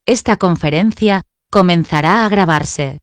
Esta conferencia comenzará a grabarse.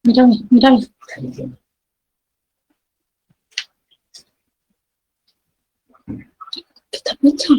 Mírame, mírame. ¿Qué te has hecho?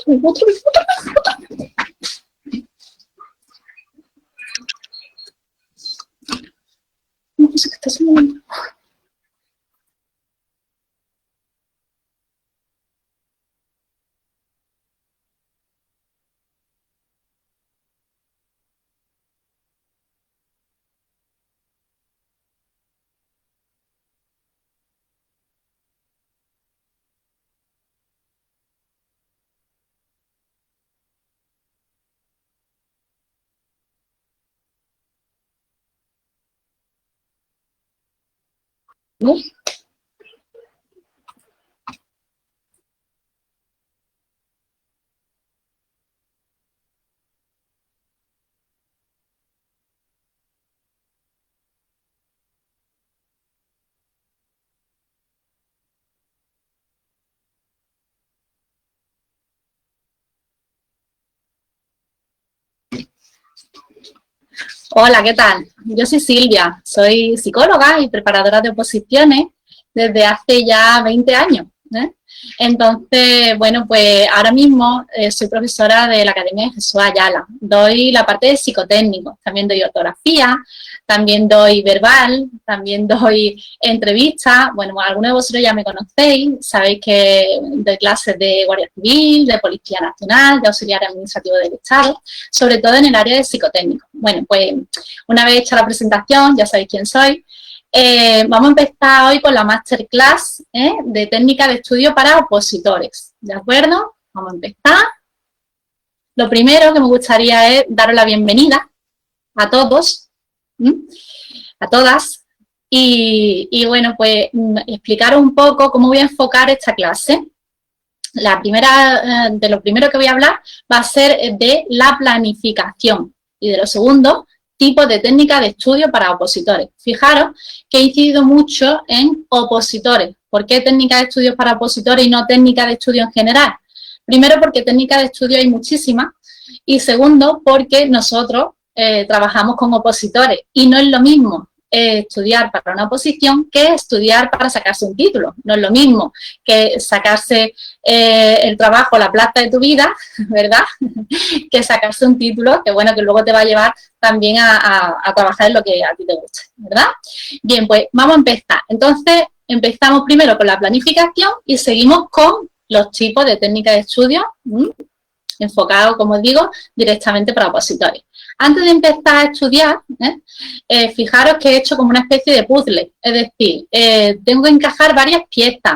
Otra vez. No sé qué está haciendo. ¿No? Hola, ¿qué tal? Yo soy Silvia, soy psicóloga y preparadora de oposiciones desde hace ya 20 años. ¿Eh? Entonces, bueno, pues ahora mismo soy profesora de la Academia de Jesús Ayala. Doy la parte de psicotécnico, también doy ortografía, también doy verbal, también doy entrevistas. Bueno, algunos de vosotros ya me conocéis, sabéis que doy clases de Guardia Civil, de Policía Nacional, de Auxiliar Administrativo del Estado, sobre todo en el área de psicotécnico. Bueno, pues una vez hecha la presentación, ya sabéis quién soy. Vamos a empezar hoy con la masterclass de técnica de estudio para opositores, ¿de acuerdo? Vamos a empezar. Lo primero que me gustaría es daros la bienvenida a todos, a todas, y bueno, pues explicaros un poco cómo voy a enfocar esta clase. De lo primero que voy a hablar va a ser de la planificación y de lo segundo, tipos de técnica de estudio para opositores. Fijaros que he incidido mucho en opositores. ¿Por qué técnica de estudios para opositores y no técnica de estudio en general? Primero, porque técnica de estudio hay muchísimas y segundo, porque nosotros trabajamos con opositores y no es lo mismo estudiar para una oposición que estudiar para sacarse un título. No es lo mismo que sacarse el trabajo, la plaza de tu vida, ¿verdad? Que sacarse un título que, bueno, que luego te va a llevar también a trabajar en lo que a ti te guste, ¿verdad? Bien, pues vamos a empezar. Entonces, empezamos primero con la planificación y seguimos con los tipos de técnicas de estudio enfocado, como os digo, directamente para opositores. Antes de empezar a estudiar, fijaros que he hecho como una especie de puzzle, es decir, tengo que encajar varias piezas.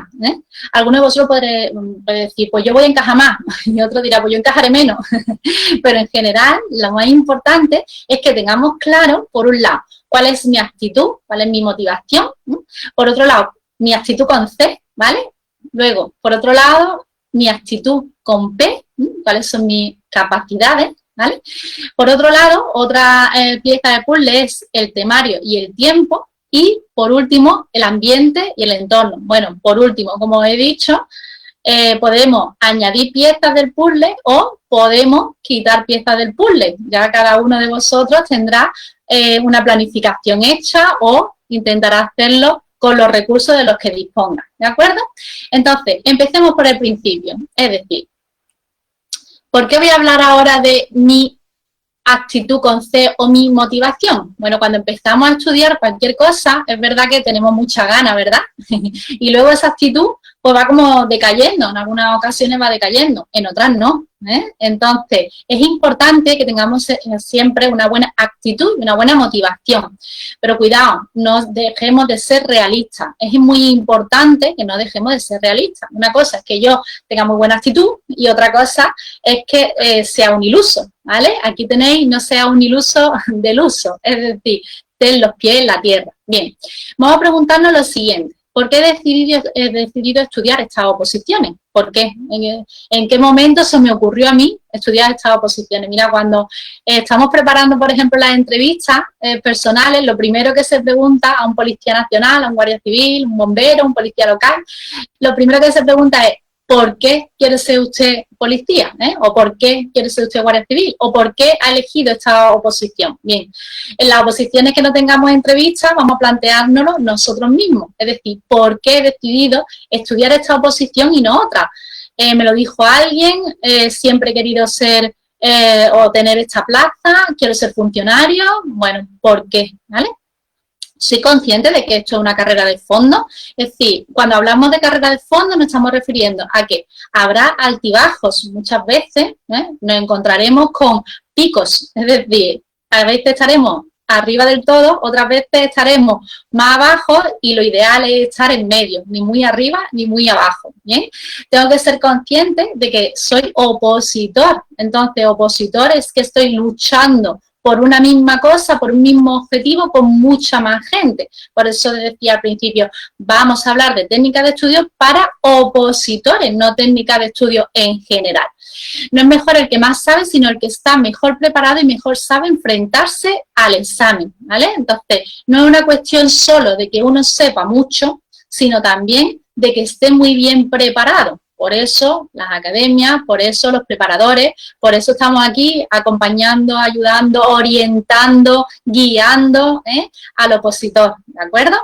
Algunos de vosotros podréis decir, pues yo voy a encajar más, y otro dirá, pues yo encajaré menos. Pero en general, lo más importante es que tengamos claro, por un lado, cuál es mi actitud, cuál es mi motivación, por otro lado, mi actitud con C, ¿vale? Luego, por otro lado, mi actitud con P, cuáles son mis capacidades, ¿vale? Por otro lado, otra pieza de puzzle es el temario y el tiempo. Y, por último, el ambiente y el entorno. Bueno, por último, como he dicho, podemos añadir piezas del puzzle o podemos quitar piezas del puzzle. Ya cada uno de vosotros tendrá una planificación hecha o intentará hacerlo con los recursos de los que disponga, ¿de acuerdo? Entonces, empecemos por el principio, es decir, ¿por qué voy a hablar ahora de mi actitud con C o mi motivación? Bueno, cuando empezamos a estudiar cualquier cosa, es verdad que tenemos mucha gana, ¿verdad? Y luego esa actitud pues va como decayendo, en algunas ocasiones va decayendo, en otras no, ¿eh? Entonces, es importante que tengamos siempre una buena actitud y una buena motivación. Pero cuidado, no dejemos de ser realistas. Es muy importante que no dejemos de ser realistas. Una cosa es que yo tenga muy buena actitud y otra cosa es que sea un iluso, ¿vale? Aquí tenéis, no sea un iluso del uso, es decir, ten los pies en la tierra. Bien, vamos a preguntarnos lo siguiente. ¿Por qué he decidido estudiar estas oposiciones? ¿Por qué? ¿En qué momento se me ocurrió a mí estudiar estas oposiciones? Mira, cuando estamos preparando, por ejemplo, las entrevistas personales, lo primero que se pregunta a un policía nacional, a un guardia civil, un bombero, un policía local, lo primero que se pregunta es ¿por qué quiere ser usted policía? ¿O por qué quiere ser usted guardia civil? ¿O por qué ha elegido esta oposición? Bien, en las oposiciones que no tengamos entrevistas vamos a planteárnoslo nosotros mismos. Es decir, ¿por qué he decidido estudiar esta oposición y no otra? Me lo dijo alguien, siempre he querido ser o tener esta plaza, quiero ser funcionario. Bueno, ¿por qué? ¿Vale? Soy consciente de que esto es una carrera de fondo, es decir, cuando hablamos de carrera de fondo nos estamos refiriendo a que habrá altibajos, muchas veces nos encontraremos con picos, es decir, a veces estaremos arriba del todo, otras veces estaremos más abajo y lo ideal es estar en medio, ni muy arriba ni muy abajo, ¿bien? Tengo que ser consciente de que soy opositor, entonces opositor es que estoy luchando por una misma cosa, por un mismo objetivo, con mucha más gente. Por eso decía al principio, vamos a hablar de técnicas de estudio para opositores, no técnicas de estudio en general. No es mejor el que más sabe, sino el que está mejor preparado y mejor sabe enfrentarse al examen, ¿vale? Entonces, no es una cuestión solo de que uno sepa mucho, sino también de que esté muy bien preparado. Por eso las academias, por eso los preparadores, por eso estamos aquí acompañando, ayudando, orientando, guiando al opositor, ¿de acuerdo?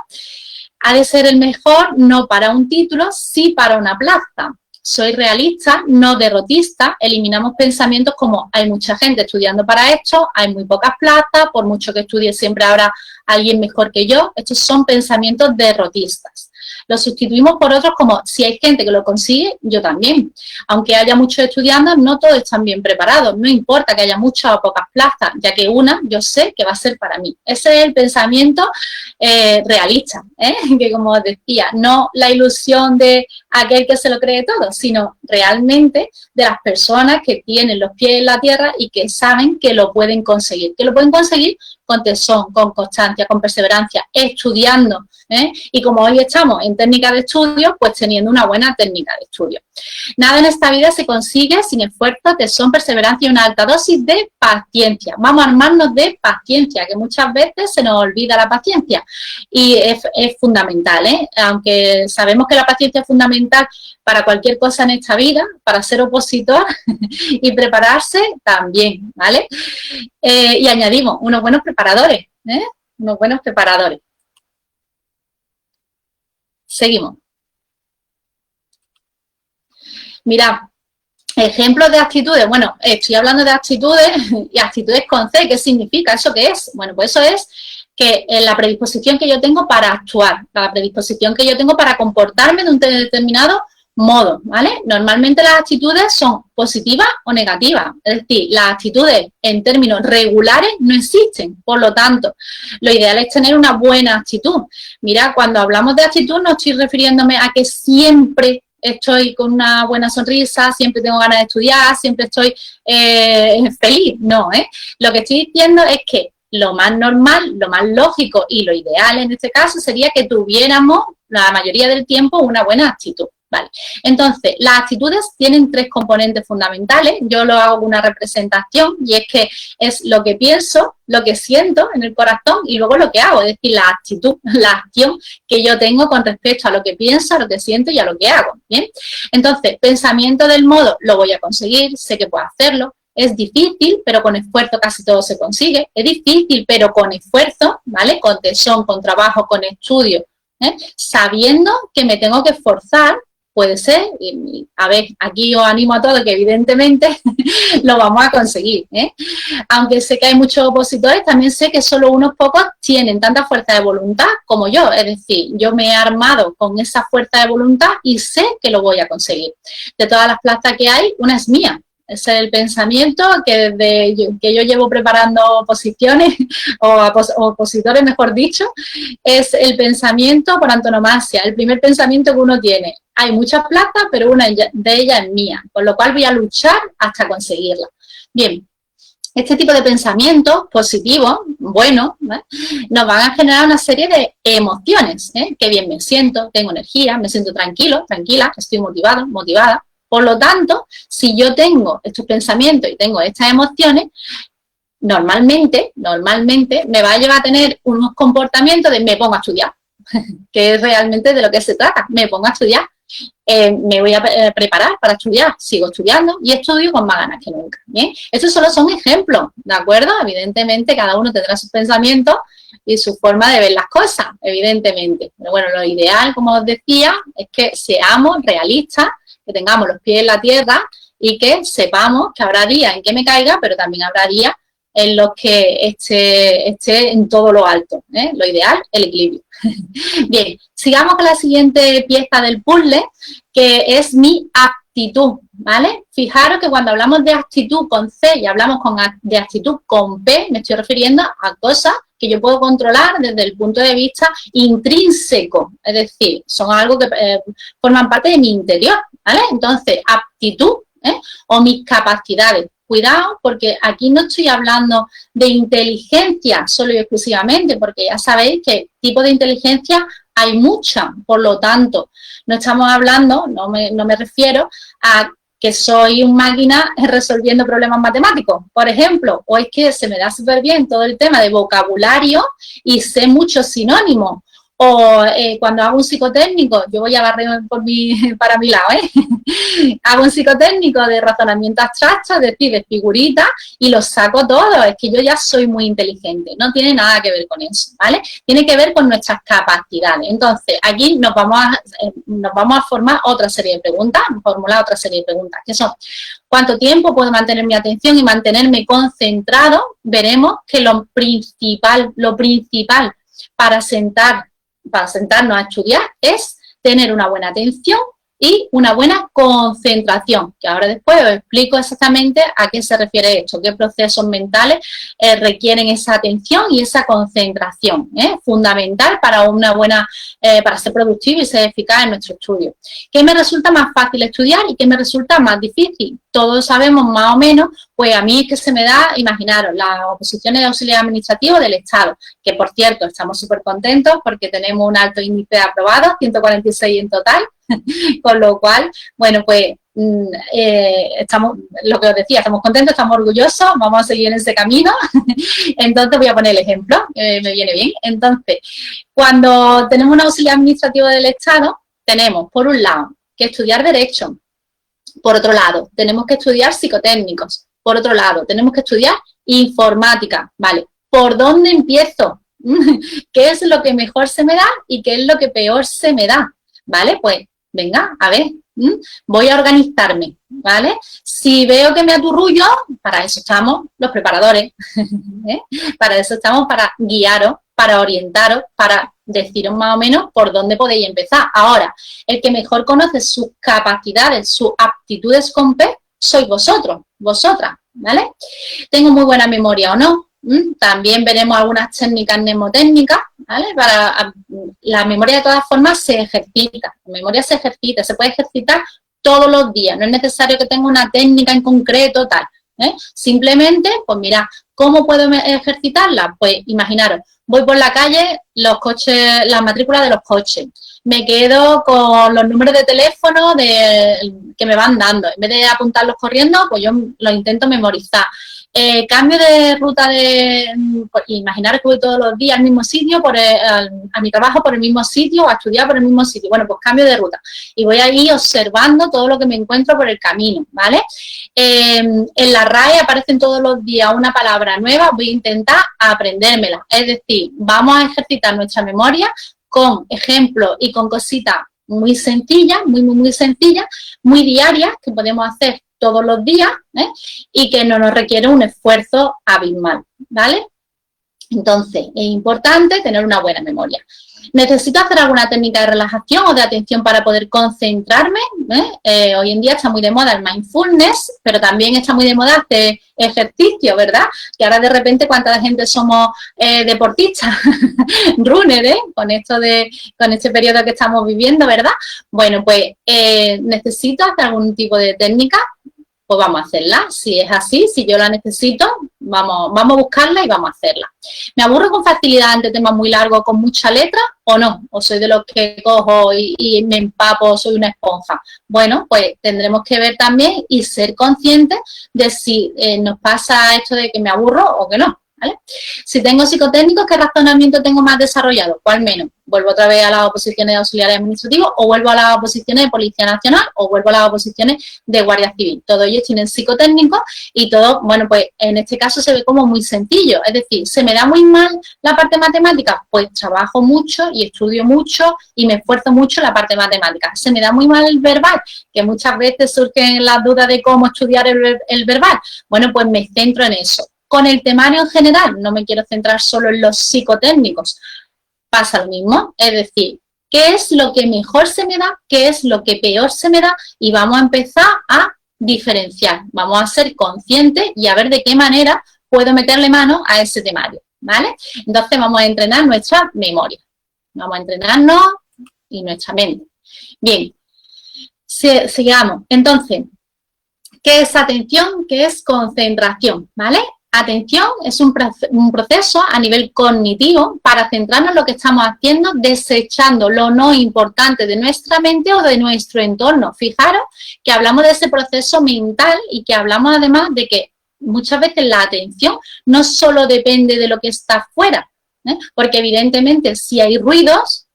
Ha de ser el mejor no para un título, sí para una plaza. Soy realista, no derrotista, eliminamos pensamientos como hay mucha gente estudiando para esto, hay muy pocas plazas, por mucho que estudie siempre habrá alguien mejor que yo. Estos son pensamientos derrotistas. Lo sustituimos por otros como si hay gente que lo consigue, yo también. Aunque haya muchos estudiantes, no todos están bien preparados. No importa que haya muchas o pocas plazas, ya que una yo sé que va a ser para mí. Ese es el pensamiento realista, que como os decía, no la ilusión de aquel que se lo cree todo, sino realmente de las personas que tienen los pies en la tierra y que saben que lo pueden conseguir. Que lo pueden conseguir con tesón, con constancia, con perseverancia, estudiando. Y como hoy estamos en técnica de estudio, pues teniendo una buena técnica de estudio. Nada en esta vida se consigue sin esfuerzo, tesón, perseverancia y una alta dosis de paciencia. Vamos a armarnos de paciencia, que muchas veces se nos olvida la paciencia. Y es fundamental, aunque sabemos que la paciencia es fundamental para cualquier cosa en esta vida, para ser opositor y prepararse también, ¿vale? Y añadimos unos buenos preparadores, unos buenos preparadores. Seguimos. Mirad, ejemplos de actitudes. Bueno, estoy hablando de actitudes y actitudes con C. ¿Qué significa? ¿Eso qué es? Bueno, pues eso es que la predisposición que yo tengo para actuar, la predisposición que yo tengo para comportarme de un determinado modo, ¿vale? Normalmente las actitudes son positivas o negativas, es decir, las actitudes en términos regulares no existen, por lo tanto, lo ideal es tener una buena actitud. Mira, cuando hablamos de actitud no estoy refiriéndome a que siempre estoy con una buena sonrisa, siempre tengo ganas de estudiar, siempre estoy feliz, no, Lo que estoy diciendo es que lo más normal, lo más lógico y lo ideal en este caso sería que tuviéramos la mayoría del tiempo una buena actitud. Vale, entonces, las actitudes tienen 3 componentes fundamentales. Yo lo hago con una representación y es que es lo que pienso, lo que siento en el corazón y luego lo que hago, es decir, la actitud, la acción que yo tengo con respecto a lo que pienso, a lo que siento y a lo que hago, ¿bien? Entonces, pensamiento del modo, lo voy a conseguir, sé que puedo hacerlo. Es difícil, pero con esfuerzo casi todo se consigue. Es difícil, pero con esfuerzo, ¿vale? Con tesón, con trabajo, con estudio, sabiendo que me tengo que esforzar. Puede ser, y a ver, aquí os animo a todos que evidentemente lo vamos a conseguir, Aunque sé que hay muchos opositores, también sé que solo unos pocos tienen tanta fuerza de voluntad como yo, es decir, yo me he armado con esa fuerza de voluntad y sé que lo voy a conseguir. De todas las plazas que hay, una es mía. Ese es el pensamiento que desde que yo llevo preparando oposiciones, o opositores mejor dicho, es el pensamiento por antonomasia, el primer pensamiento que uno tiene. Hay muchas plazas, pero una de ellas es mía, con lo cual voy a luchar hasta conseguirla. Bien, este tipo de pensamientos positivos, buenos, nos van a generar una serie de emociones, Qué bien me siento, tengo energía, me siento tranquilo, tranquila, estoy motivado, motivada. Por lo tanto, si yo tengo estos pensamientos y tengo estas emociones, normalmente me va a llevar a tener unos comportamientos de me pongo a estudiar, que es realmente de lo que se trata, me pongo a estudiar, me voy a preparar para estudiar, sigo estudiando y estudio con más ganas que nunca. ¿Bien? Estos solo son ejemplos, ¿de acuerdo? Evidentemente cada uno tendrá sus pensamientos y su forma de ver las cosas, evidentemente. Pero bueno, lo ideal, como os decía, es que seamos realistas, que tengamos los pies en la tierra y que sepamos que habrá días en que me caiga, pero también habrá días en los que esté en todo lo alto, Lo ideal, el equilibrio. Bien, sigamos con la siguiente pieza del puzzle, que es mi actitud, ¿vale? Fijaros que cuando hablamos de actitud con C y hablamos de actitud con P, me estoy refiriendo a cosas que yo puedo controlar desde el punto de vista intrínseco, es decir, son algo que forman parte de mi interior, ¿vale? Entonces, aptitud, o mis capacidades. Cuidado, porque aquí no estoy hablando de inteligencia solo y exclusivamente, porque ya sabéis que tipo de inteligencia hay mucha, por lo tanto, no estamos hablando, no me refiero a que soy una máquina resolviendo problemas matemáticos, por ejemplo, o es que se me da súper bien todo el tema de vocabulario y sé muchos sinónimos, o cuando hago un psicotécnico, yo voy a barrer para mi lado, hago un psicotécnico de razonamiento abstracto, es decir, de figuritas, y los saco todos, es que yo ya soy muy inteligente, no tiene nada que ver con eso, ¿vale? Tiene que ver con nuestras capacidades. Entonces, aquí nos vamos a formar otra serie de preguntas, formular otra serie de preguntas, que son, ¿cuánto tiempo puedo mantener mi atención y mantenerme concentrado? Veremos que lo principal para sentarnos a estudiar es tener una buena atención y una buena concentración, que ahora después os explico exactamente a qué se refiere esto, qué procesos mentales requieren esa atención y esa concentración, fundamental para para ser productivo y ser eficaz en nuestro estudio. ¿Qué me resulta más fácil estudiar y qué me resulta más difícil? Todos sabemos más o menos, pues a mí es que se me da, imaginaros, las oposiciones de auxiliar administrativo del Estado, que por cierto estamos súper contentos porque tenemos un alto índice de aprobados, 146 en total, con lo cual, bueno, pues estamos, lo que os decía, estamos contentos, estamos orgullosos, vamos a seguir en ese camino. Entonces voy a poner el ejemplo, me viene bien. Entonces, cuando tenemos un auxiliar administrativo del Estado, tenemos, por un lado, que estudiar Derecho. Por otro lado, tenemos que estudiar psicotécnicos. Por otro lado, tenemos que estudiar informática. Vale, ¿por dónde empiezo? ¿Qué es lo que mejor se me da y qué es lo que peor se me da? ¿Vale? Pues, venga, a ver, voy a organizarme, ¿vale? Si veo que me aturrullo, para eso estamos los preparadores, Para eso estamos, para guiaros, para orientaros, para deciros más o menos por dónde podéis empezar. Ahora, el que mejor conoce sus capacidades, sus aptitudes con P, sois vosotros, vosotras, ¿vale? ¿Tengo muy buena memoria o no? También veremos algunas técnicas mnemotécnicas, ¿vale? La memoria de todas formas se ejercita, la memoria se ejercita, se puede ejercitar todos los días, no es necesario que tenga una técnica en concreto, tal, simplemente, pues mira, ¿cómo puedo ejercitarla? Pues imaginaros, voy por la calle, los coches, las matrículas de los coches, me quedo con los números de teléfono que me van dando. En vez de apuntarlos corriendo, pues yo los intento memorizar. Cambio de ruta pues, imaginar que voy todos los días al mismo sitio, a mi trabajo por el mismo sitio o a estudiar por el mismo sitio. Bueno, pues cambio de ruta y voy ahí observando todo lo que me encuentro por el camino, ¿vale? En la RAE aparecen todos los días una palabra nueva, voy a intentar aprendérmela. Es decir, vamos a ejercitar nuestra memoria con ejemplos y con cositas muy sencillas, muy sencillas, muy diarias, que podemos hacer todos los días, y que no nos requiere un esfuerzo abismal, ¿vale? Entonces, es importante tener una buena memoria. ¿Necesito hacer alguna técnica de relajación o de atención para poder concentrarme? Hoy en día está muy de moda el mindfulness, pero también está muy de moda hacer ejercicio, ¿verdad? Que ahora de repente cuánta gente somos deportistas, runner, con este periodo que estamos viviendo, ¿verdad? Bueno, pues necesito hacer algún tipo de técnica, pues vamos a hacerla. Si es así, si yo la necesito, vamos a buscarla y vamos a hacerla. ¿Me aburro con facilidad ante temas muy largos con mucha letra o no? ¿O soy de los que cojo y me empapo, soy una esponja? Bueno, pues tendremos que ver también y ser conscientes de si nos pasa esto de que me aburro o que no, ¿vale? Si tengo psicotécnicos, ¿qué razonamiento tengo más desarrollado? ¿Cuál menos? ¿Vuelvo otra vez a las oposiciones de auxiliares administrativos o vuelvo a las oposiciones de Policía Nacional o vuelvo a las oposiciones de Guardia Civil? Todos ellos tienen psicotécnicos y todo, bueno, pues en este caso se ve como muy sencillo. Es decir, ¿se me da muy mal la parte matemática? Pues trabajo mucho y estudio mucho y me esfuerzo mucho en la parte matemática. ¿Se me da muy mal el verbal? Que muchas veces surgen las dudas de cómo estudiar el verbal. Bueno, pues me centro en eso. Con el temario en general, no me quiero centrar solo en los psicotécnicos. Pasa lo mismo, es decir, ¿qué es lo que mejor se me da? ¿Qué es lo que peor se me da? Y vamos a empezar a diferenciar, vamos a ser conscientes y a ver de qué manera puedo meterle mano a ese temario, ¿vale? Entonces vamos a entrenar nuestra memoria, vamos a entrenarnos y nuestra mente. Bien, sigamos. Entonces, ¿qué es atención? ¿Qué es concentración? ¿Vale? Atención es un proceso a nivel cognitivo para centrarnos en lo que estamos haciendo, desechando lo no importante de nuestra mente o de nuestro entorno. Fijaros que hablamos de ese proceso mental y que hablamos además de que muchas veces la atención no solo depende de lo que está fuera, porque evidentemente si hay ruidos,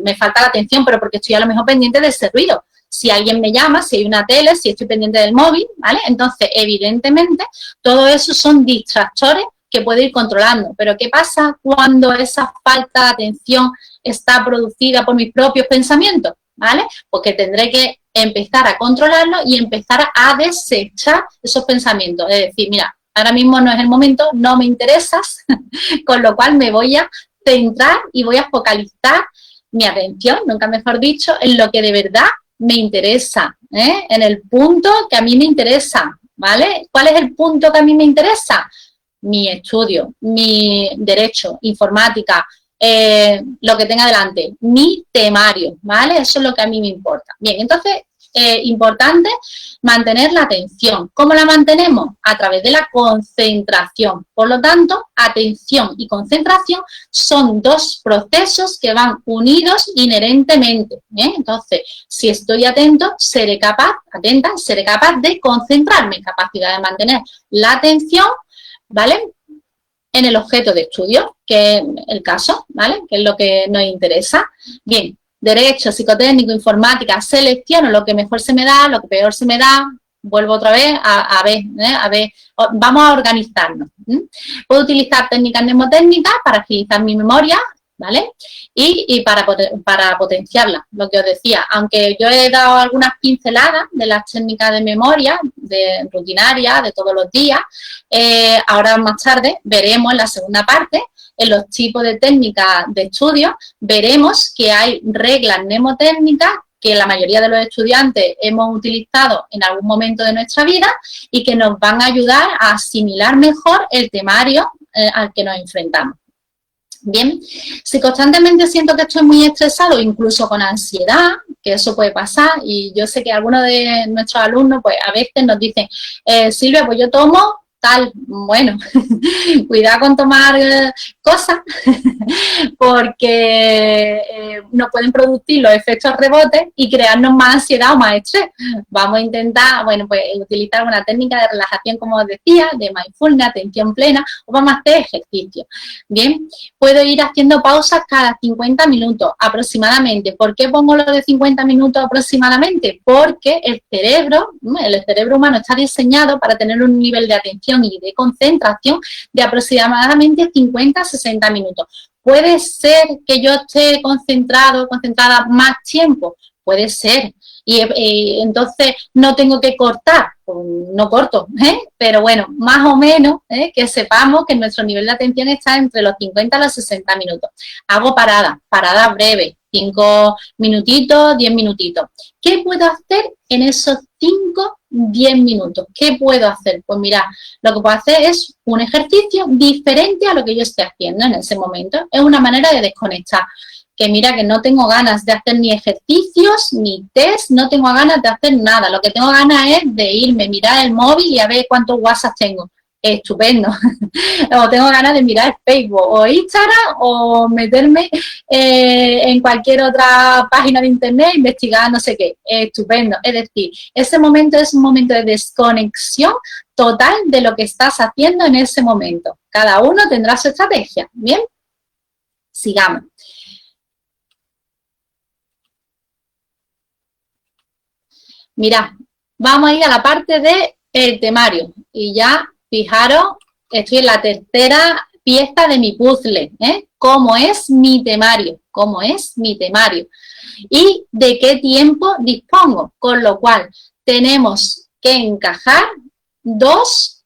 me falta la atención, pero porque estoy a lo mejor pendiente de ese ruido. Si alguien me llama, si hay una tele, si estoy pendiente del móvil, ¿vale? Entonces, evidentemente, todo eso son distractores que puedo ir controlando. Pero, ¿qué pasa cuando esa falta de atención está producida por mis propios pensamientos? ¿Vale? Porque tendré que empezar a controlarlo y empezar a desechar esos pensamientos. Es decir, mira, ahora mismo no es el momento, no me interesas, con lo cual me voy a centrar y voy a focalizar mi atención, nunca mejor dicho, en lo que de verdad me interesa, en el punto que a mí me interesa, ¿vale? ¿Cuál es el punto que a mí me interesa? Mi estudio, mi derecho, informática, lo que tenga delante, mi temario, ¿vale? Eso es lo que a mí me importa. Bien, entonces, importante mantener la atención. ¿Cómo la mantenemos? A través de la concentración. Por lo tanto, atención y concentración son dos procesos que van unidos inherentemente. Entonces, si estoy atento, seré capaz de concentrarme, capacidad de mantener la atención, ¿vale? En el objeto de estudio, que es el caso, ¿vale? Que es lo que nos interesa. Bien. Derecho, psicotécnico, informática, selecciono lo que mejor se me da, lo que peor se me da, vuelvo otra vez a ver, vamos a organizarnos. Puedo utilizar técnicas mnemotécnicas para agilizar mi memoria, ¿vale? Y para potenciarla, lo que os decía, aunque yo he dado algunas pinceladas de las técnicas de memoria, de rutinaria, de todos los días, ahora más tarde veremos en la segunda parte, en los tipos de técnicas de estudio, veremos que hay reglas mnemotécnicas que la mayoría de los estudiantes hemos utilizado en algún momento de nuestra vida y que nos van a ayudar a asimilar mejor el temario al que nos enfrentamos. Bien, si constantemente siento que estoy muy estresado, incluso con ansiedad, que eso puede pasar, y yo sé que algunos de nuestros alumnos, pues a veces nos dicen, Silvia, pues yo tomo tal, bueno, cuidado con tomar cosas porque nos pueden producir los efectos rebotes y crearnos más ansiedad o más estrés. Vamos a intentar, bueno, pues utilizar una técnica de relajación, como os decía, de mindfulness, atención plena, o vamos a hacer ejercicio. Bien, puedo ir haciendo pausas cada 50 minutos aproximadamente. ¿Por qué pongo lo de 50 minutos aproximadamente? Porque el cerebro humano está diseñado para tener un nivel de atención y de concentración de aproximadamente 50 a 60 minutos. ¿Puede ser que yo esté concentrada más tiempo? Puede ser. Y entonces no tengo que cortar, no corto, pero bueno, más o menos que sepamos que nuestro nivel de atención está entre los 50 a los 60 minutos. Hago paradas breves, 5 minutitos, 10 minutitos. ¿Qué puedo hacer en esos 5, 10 minutos? ¿Qué puedo hacer? Pues mira, lo que puedo hacer es un ejercicio diferente a lo que yo esté haciendo en ese momento. Es una manera de desconectar. Que mira que no tengo ganas de hacer ni ejercicios, ni test, no tengo ganas de hacer nada. Lo que tengo ganas es de irme, mirar el móvil y a ver cuántos WhatsApp tengo. Estupendo. O tengo ganas de mirar Facebook o Instagram o meterme en cualquier otra página de internet, investigar no sé qué. Estupendo. Es decir, ese momento es un momento de desconexión total de lo que estás haciendo en ese momento. Cada uno tendrá su estrategia. Bien, sigamos. Mirad, vamos a ir a la parte del temario y ya, fijaros, estoy en la tercera pieza de mi puzzle, ¿Cómo es mi temario? ¿Cómo es mi temario? ¿Y de qué tiempo dispongo? Con lo cual, tenemos que encajar dos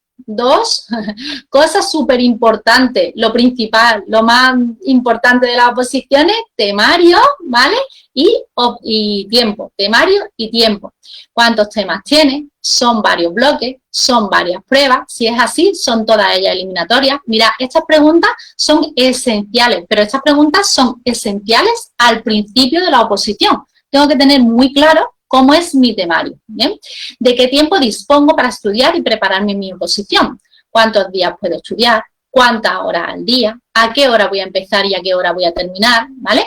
cosas súper importantes. Lo principal, lo más importante de las oposiciones, temario, ¿vale? Y tiempo, temario y tiempo. ¿Cuántos temas tiene? Son varios bloques, son varias pruebas. Si es así, son todas ellas eliminatorias. Mira, estas preguntas son esenciales, pero estas preguntas son esenciales al principio de la oposición. Tengo que tener muy claro cómo es mi temario, ¿bien? ¿De qué tiempo dispongo para estudiar y prepararme en mi oposición? ¿Cuántos días puedo estudiar? ¿Cuántas horas al día? ¿A qué hora voy a empezar y a qué hora voy a terminar? ¿Vale?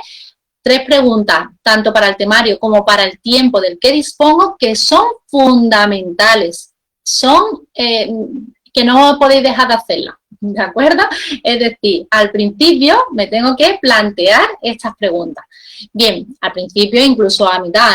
3 preguntas, tanto para el temario como para el tiempo del que dispongo, que son fundamentales. Son que no podéis dejar de hacerlas, ¿de acuerdo? Es decir, al principio me tengo que plantear estas preguntas. Bien, al principio incluso a mitad,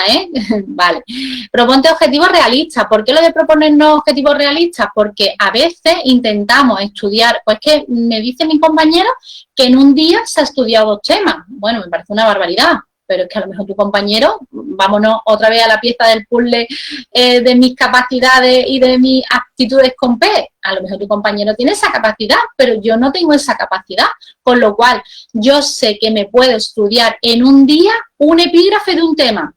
Vale. Proponte objetivos realistas. ¿Por qué lo de proponernos objetivos realistas? Porque a veces intentamos estudiar, pues que me dicen mis compañeros que en un día se ha estudiado 2 temas. Bueno, me parece una barbaridad, pero es que a lo mejor tu compañero, vámonos otra vez a la pieza del puzzle de mis capacidades y de mis aptitudes con P. A lo mejor tu compañero tiene esa capacidad, pero yo no tengo esa capacidad. Con lo cual, yo sé que me puedo estudiar en un día un epígrafe de un tema.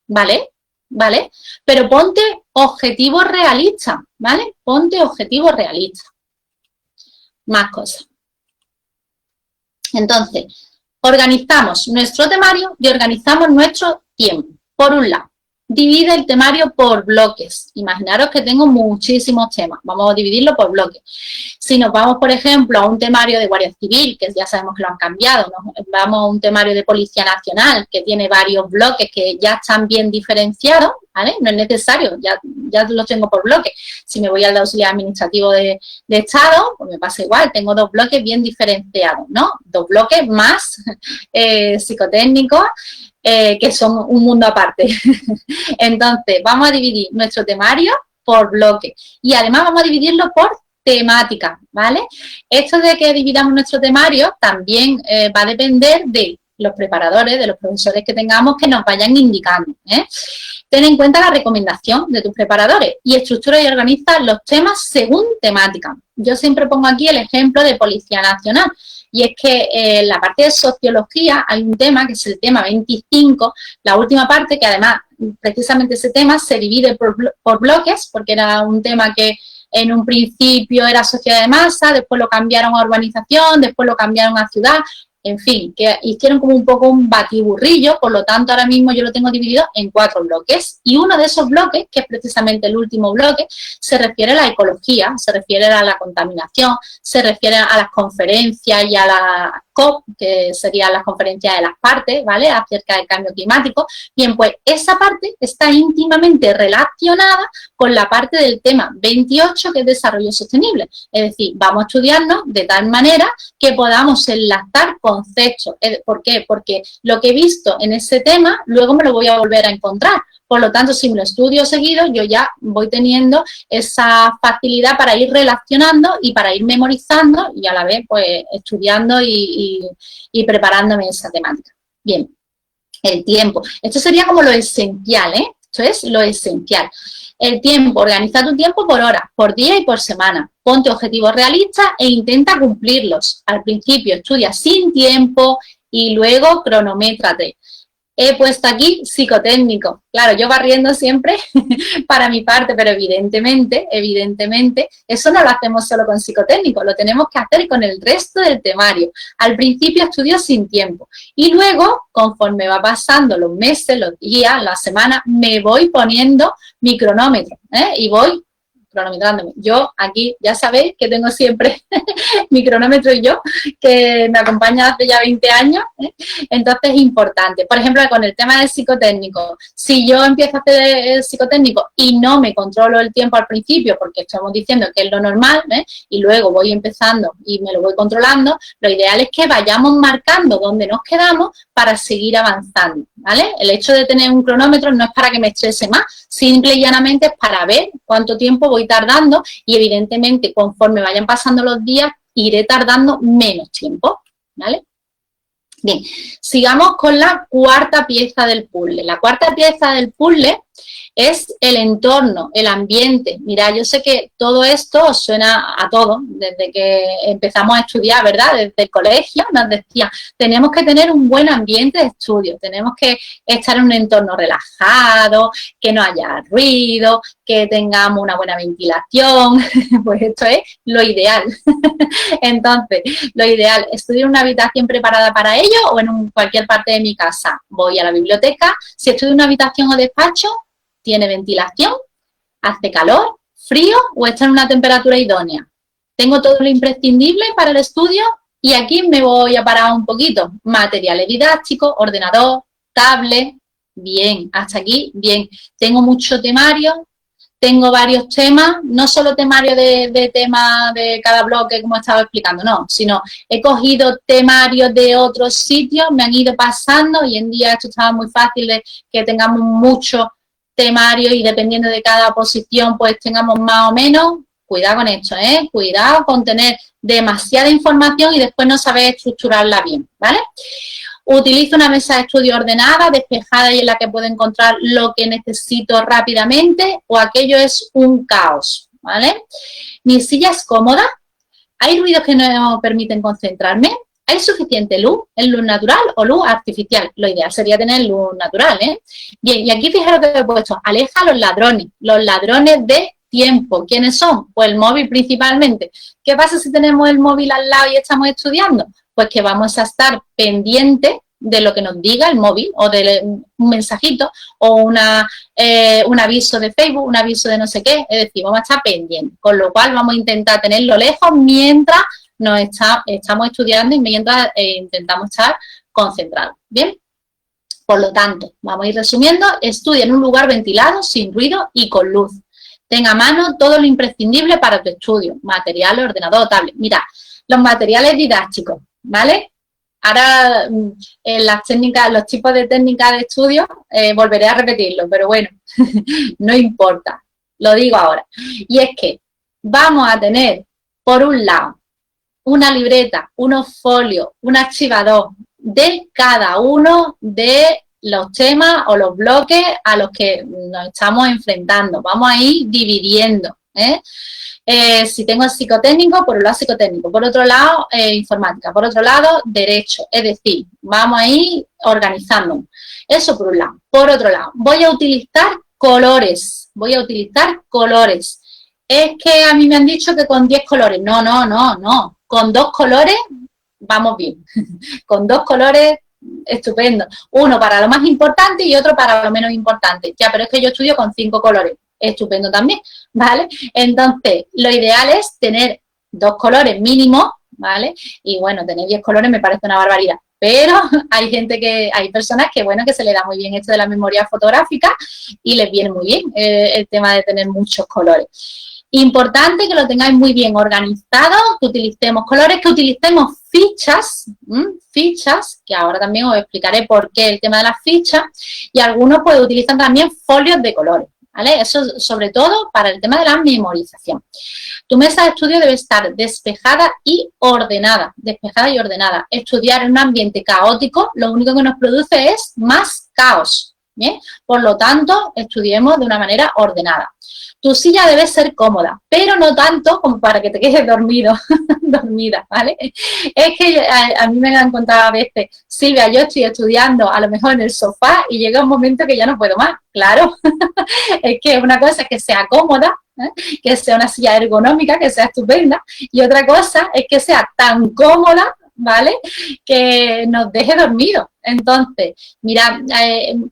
¿Vale? ¿Vale? Pero ponte objetivos realistas, ¿vale? Ponte objetivos realistas. Más cosas. Entonces, organizamos nuestro temario y organizamos nuestro tiempo. Por un lado, divide el temario por bloques. Imaginaros que tengo muchísimos temas. Vamos a dividirlo por bloques. Si nos vamos, por ejemplo, a un temario de Guardia Civil, que ya sabemos que lo han cambiado, nos vamos a un temario de Policía Nacional, que tiene varios bloques que ya están bien diferenciados, ¿vale? No es necesario, ya los tengo por bloques. Si me voy al de Auxiliar Administrativo de Estado, pues me pasa igual, tengo 2 bloques bien diferenciados, ¿no? 2 bloques más psicotécnicos, que son un mundo aparte. Entonces, vamos a dividir nuestro temario por bloques y además vamos a dividirlo por temática, ¿vale? Esto de que dividamos nuestro temario también va a depender de los preparadores, de los profesores que tengamos que nos vayan indicando, Ten en cuenta la recomendación de tus preparadores y estructura y organiza los temas según temática. Yo siempre pongo aquí el ejemplo de Policía Nacional. Y es que en la parte de sociología hay un tema que es el tema 25, la última parte, que además precisamente ese tema se divide por bloques, porque era un tema que en un principio era sociedad de masa, después lo cambiaron a urbanización, después lo cambiaron a ciudad. en fin, que hicieron como un poco un batiburrillo, por lo tanto ahora mismo yo lo tengo dividido en 4 bloques y uno de esos bloques, que es precisamente el último bloque, se refiere a la ecología, se refiere a la contaminación, se refiere a las conferencias y a la COP, que serían las conferencias de las partes, ¿vale?, acerca del cambio climático. Bien, pues esa parte está íntimamente relacionada con la parte del tema 28, que es desarrollo sostenible. Es decir, vamos a estudiarnos de tal manera que podamos enlazar conceptos. ¿Por qué? Porque lo que he visto en ese tema, luego me lo voy a volver a encontrar. Por lo tanto, si me lo estudio seguido, yo ya voy teniendo esa facilidad para ir relacionando y para ir memorizando y a la vez, pues, estudiando y preparándome esa temática. Bien, el tiempo. Esto sería como lo esencial, ¿eh? Esto es lo esencial. El tiempo, organiza tu tiempo por hora, por día y por semana. Ponte objetivos realistas e intenta cumplirlos. Al principio estudia sin tiempo y luego cronométrate. He puesto aquí psicotécnico. Claro, yo barriendo siempre para mi parte, pero evidentemente, eso no lo hacemos solo con psicotécnico, lo tenemos que hacer con el resto del temario. Al principio estudio sin tiempo y luego, conforme va pasando los meses, los días, las semanas, me voy poniendo mi cronómetro, y voy cronometrándome. Yo aquí ya sabéis que tengo siempre mi cronómetro y yo, que me acompaña hace ya 20 años, entonces es importante. Por ejemplo, con el tema del psicotécnico, si yo empiezo a hacer el psicotécnico y no me controlo el tiempo al principio, porque estamos diciendo que es lo normal, y luego voy empezando y me lo voy controlando, lo ideal es que vayamos marcando dónde nos quedamos para seguir avanzando, ¿vale? El hecho de tener un cronómetro no es para que me estrese más, simple y llanamente es para ver cuánto tiempo voy tardando y evidentemente conforme vayan pasando los días iré tardando menos tiempo, ¿vale? Bien, sigamos con la cuarta pieza del puzzle. La cuarta pieza del puzzle es el entorno, el ambiente. Mira, yo sé que todo esto os suena a todos, desde que empezamos a estudiar, ¿verdad? Desde el colegio nos decían, tenemos que tener un buen ambiente de estudio, tenemos que estar en un entorno relajado, que no haya ruido, que tengamos una buena ventilación, pues esto es lo ideal. Entonces, lo ideal, ¿estudio en una habitación preparada para ello o en cualquier parte de mi casa? Voy a la biblioteca, si estudio en una habitación o despacho, ¿tiene ventilación? ¿Hace calor? ¿Frío? ¿O está en una temperatura idónea? ¿Tengo todo lo imprescindible para el estudio? Y aquí me voy a parar un poquito. Materiales didácticos, ordenador, tablet. Bien, hasta aquí, bien. Tengo mucho temario, tengo varios temas, no solo temario de temas de cada bloque, como estaba explicando, no, sino he cogido temarios de otros sitios, me han ido pasando. Hoy en día esto estaba muy fácil de que tengamos mucho temario y dependiendo de cada posición pues tengamos más o menos. Cuidado con esto, cuidado con tener demasiada información y después no saber estructurarla bien, ¿vale? Utilizo una mesa de estudio ordenada, despejada y en la que puedo encontrar lo que necesito rápidamente o aquello es un caos, ¿vale? Mi silla es cómoda, hay ruidos que no permiten concentrarme. ¿Hay suficiente luz? ¿Es luz natural o luz artificial? Lo ideal sería tener luz natural, Bien, y aquí fijaros que he puesto, aleja a los ladrones de tiempo. ¿Quiénes son? Pues el móvil principalmente. ¿Qué pasa si tenemos el móvil al lado y estamos estudiando? Pues que vamos a estar pendientes de lo que nos diga el móvil o de un mensajito o un aviso de Facebook, un aviso de no sé qué, es decir, vamos a estar pendientes, con lo cual vamos a intentar tenerlo lejos mientras estamos estudiando y mientras intentamos estar concentrados, ¿bien? Por lo tanto, vamos a ir resumiendo, estudia en un lugar ventilado, sin ruido y con luz. Tenga a mano todo lo imprescindible para tu estudio, material, ordenador, tablet. Mira, los materiales didácticos, ¿vale? Ahora, en las técnicas, los tipos de técnicas de estudio, volveré a repetirlo, pero bueno, no importa, lo digo ahora. Y es que vamos a tener, por un lado, una libreta, unos folios, un archivador de cada uno de los temas o los bloques a los que nos estamos enfrentando. Vamos a ir dividiendo, si tengo psicotécnico, por un lado psicotécnico, por otro lado informática, por otro lado derecho, es decir, vamos a ir organizando. Eso por un lado. Por otro lado, voy a utilizar colores, Es que a mí me han dicho que con 10 colores, no, con 2 colores vamos bien. Con 2 colores, estupendo. Uno para lo más importante y otro para lo menos importante. Ya, pero es que yo estudio con 5 colores. Estupendo también, ¿vale? Entonces, lo ideal es tener 2 colores mínimo, ¿vale? Y bueno, tener 10 colores me parece una barbaridad. Pero hay personas que, bueno, que se le da muy bien esto de la memoria fotográfica y les viene muy bien el tema de tener muchos colores. Importante que lo tengáis muy bien organizado, que utilicemos colores, que utilicemos fichas, que ahora también os explicaré por qué el tema de las fichas, y algunos pues utilizan también folios de colores, ¿vale? Eso sobre todo para el tema de la memorización. Tu mesa de estudio debe estar despejada y ordenada, Estudiar en un ambiente caótico lo único que nos produce es más caos, ¿bien? Por lo tanto, estudiemos de una manera ordenada. Tu silla debe ser cómoda, pero no tanto como para que te quedes dormido, dormida, ¿vale? Es que a mí me han contado a veces, Silvia, yo estoy estudiando a lo mejor en el sofá y llega un momento que ya no puedo más. Claro, es que una cosa es que sea cómoda, que sea una silla ergonómica, que sea estupenda, y otra cosa es que sea tan cómoda, ¿vale?, que nos deje dormidos. Entonces, mira,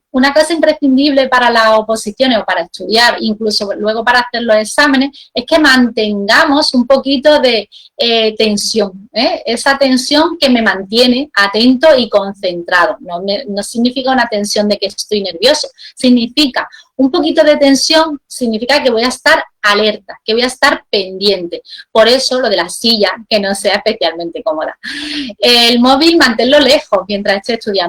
una cosa imprescindible para las oposiciones o para estudiar, incluso luego para hacer los exámenes, es que mantengamos un poquito de tensión, esa tensión que me mantiene atento y concentrado. No significa una tensión de que estoy nervioso, significa un poquito de tensión, significa que voy a estar alerta, que voy a estar pendiente. Por eso lo de la silla, que no sea especialmente cómoda. El móvil, manténlo lejos mientras esté estudiando.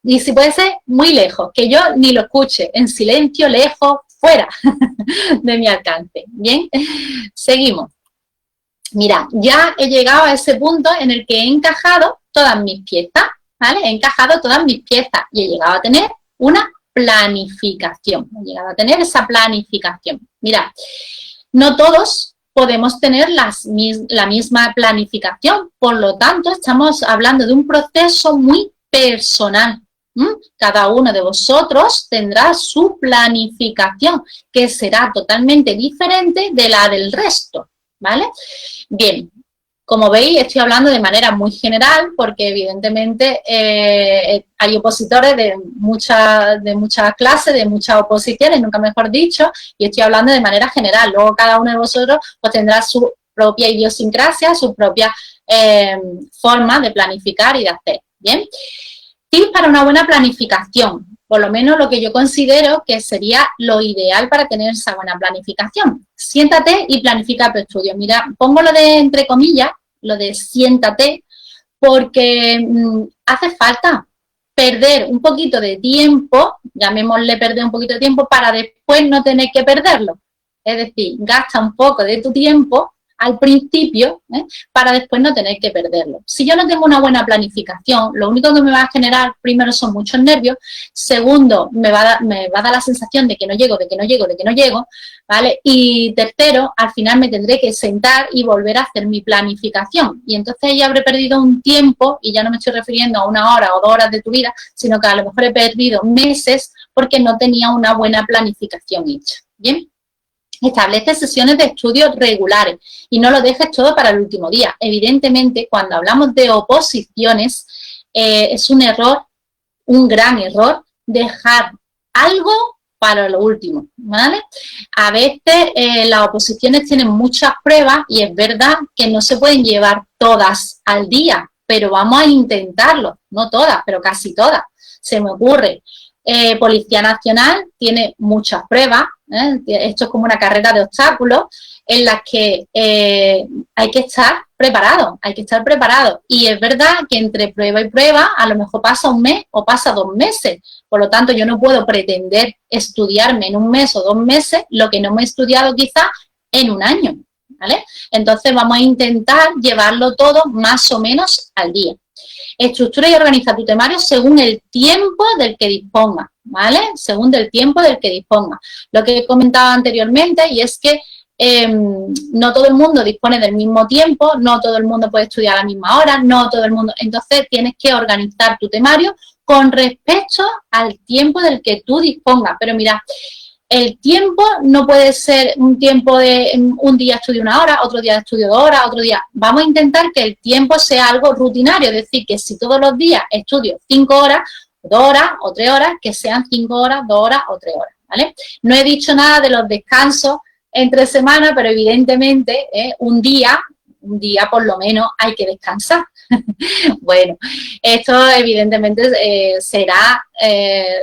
Y si puede ser, muy lejos, que yo ni lo escuche, en silencio, lejos, fuera de mi alcance. Bien, seguimos. Mira, ya he llegado a ese punto en el que he encajado todas mis piezas, ¿vale? He encajado todas mis piezas y he llegado a tener una planificación. He llegado a tener esa planificación. Mira, no todos podemos tener la misma planificación, por lo tanto, estamos hablando de un proceso muy personal. Cada uno de vosotros tendrá su planificación, que será totalmente diferente de la del resto, ¿vale? Bien, como veis, estoy hablando de manera muy general, porque evidentemente hay opositores de muchas clases, de muchas oposiciones, nunca mejor dicho, y estoy hablando de manera general. Luego cada uno de vosotros pues tendrá su propia idiosincrasia, su propia forma de planificar y de hacer, ¿bien? Tips para una buena planificación, por lo menos lo que yo considero que sería lo ideal para tener esa buena planificación. Siéntate y planifica tu estudio. Mira, pongo lo de entre comillas, lo de siéntate, porque hace falta perder un poquito de tiempo, llamémosle perder un poquito de tiempo, para después no tener que perderlo. Es decir, gasta un poco de tu tiempo al principio, para después no tener que perderlo. Si yo no tengo una buena planificación, lo único que me va a generar, primero, son muchos nervios, segundo, me va a dar la sensación de que no llego, ¿vale? Y tercero, al final me tendré que sentar y volver a hacer mi planificación. Y entonces ya habré perdido un tiempo, y ya no me estoy refiriendo a 1 hora o 2 horas de tu vida, sino que a lo mejor he perdido meses porque no tenía una buena planificación hecha. ¿Bien? Establece sesiones de estudio regulares y no lo dejes todo para el último día. Evidentemente, cuando hablamos de oposiciones, es un error, un gran error, dejar algo para lo último, ¿vale? A veces las oposiciones tienen muchas pruebas y es verdad que no se pueden llevar todas al día, pero vamos a intentarlo, no todas, pero casi todas. Se me ocurre. Policía Nacional tiene muchas pruebas, esto es como una carrera de obstáculos en las que hay que estar preparado, y es verdad que entre prueba y prueba a lo mejor pasa 1 mes o pasa 2 meses, por lo tanto yo no puedo pretender estudiarme en 1 mes o 2 meses lo que no me he estudiado quizás en 1 año, ¿vale? Entonces vamos a intentar llevarlo todo más o menos al día. Estructura y organiza tu temario según el tiempo del que disponga, ¿vale? Según el tiempo del que disponga. Lo que he comentado anteriormente, y es que no todo el mundo dispone del mismo tiempo, no todo el mundo puede estudiar a la misma hora, no todo el mundo. Entonces tienes que organizar tu temario con respecto al tiempo del que tú dispongas. Pero mira, El tiempo no puede ser un tiempo de un día estudio 1 hora, otro día estudio 2 horas, otro día. Vamos a intentar que el tiempo sea algo rutinario, es decir, que si todos los días estudio 5 horas, 2 horas o 3 horas, que sean 5 horas, 2 horas o 3 horas, ¿vale? No he dicho nada de los descansos entre semana, pero evidentemente un día por lo menos hay que descansar. Bueno, esto evidentemente será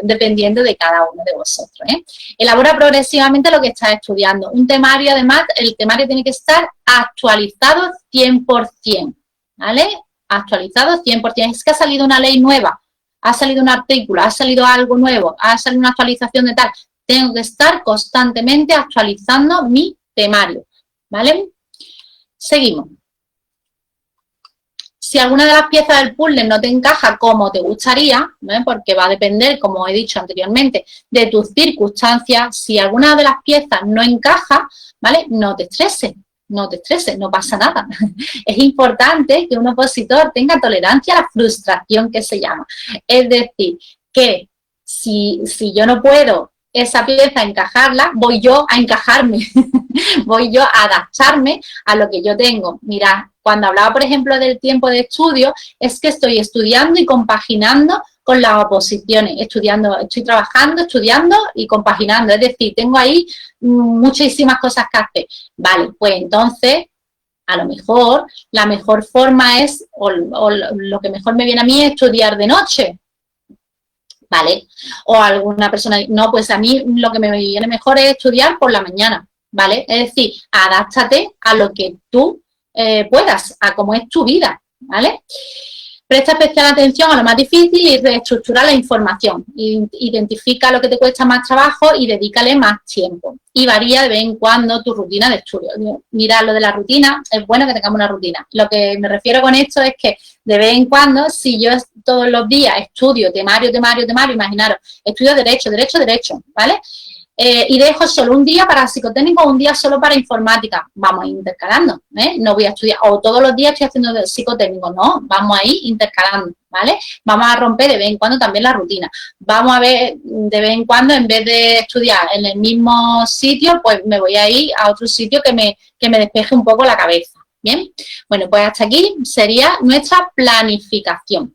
dependiendo de cada uno de vosotros. Elabora progresivamente lo que estás estudiando. Un temario, además, el temario tiene que estar actualizado 100%, ¿vale? Actualizado 100%. Es que ha salido una ley nueva, ha salido un artículo, ha salido algo nuevo, ha salido una actualización de tal. Tengo que estar constantemente actualizando mi temario, ¿vale? Seguimos. Si alguna de las piezas del puzzle no te encaja como te gustaría, ¿no? Porque va a depender, como he dicho anteriormente, de tus circunstancias. Si alguna de las piezas no encaja, ¿vale? No te estreses, no pasa nada. Es importante que un opositor tenga tolerancia a la frustración, que se llama. Es decir, que si yo no puedo esa pieza encajarla, voy yo a encajarme, voy yo a adaptarme a lo que yo tengo. Mirad, cuando hablaba, por ejemplo, del tiempo de estudio, es que estoy estudiando y compaginando con las oposiciones, estoy trabajando, estudiando y compaginando, es decir, tengo ahí muchísimas cosas que hacer. Vale, pues entonces, a lo mejor, la mejor forma es, o lo que mejor me viene a mí es estudiar de noche, ¿vale? O alguna persona, no, pues a mí lo que me viene mejor es estudiar por la mañana, ¿vale? Es decir, adáptate a lo que tú puedas, a cómo es tu vida, ¿vale? Presta especial atención a lo más difícil y reestructura la información. Identifica lo que te cuesta más trabajo y dedícale más tiempo. Y varía de vez en cuando tu rutina de estudio. Mira, lo de la rutina, es bueno que tengamos una rutina. Lo que me refiero con esto es que de vez en cuando, si yo todos los días estudio temario, imaginaros, estudio derecho, ¿vale? Y dejo solo un día para psicotécnico, un día solo para informática. Vamos a ir intercalando, No voy a estudiar, o todos los días estoy haciendo psicotécnico, no, vamos a ir intercalando, ¿vale? Vamos a romper de vez en cuando también la rutina. Vamos a ver, de vez en cuando, en vez de estudiar en el mismo sitio, pues me voy a ir a otro sitio que me despeje un poco la cabeza. Bien, bueno, pues hasta aquí sería nuestra planificación.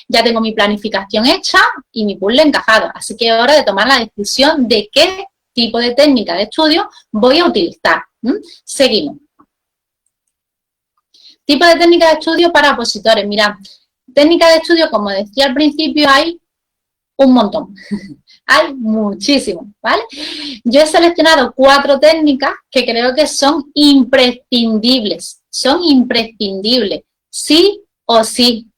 Ya tengo mi planificación hecha y mi puzzle encajado, así que es hora de tomar la decisión de qué tipo de técnica de estudio voy a utilizar. Seguimos. Tipo de técnica de estudio para opositores. Mirad, técnica de estudio, como decía al principio, hay un montón. Hay muchísimo, ¿vale? Yo he seleccionado 4 técnicas que creo que son imprescindibles. Son imprescindibles, sí o sí.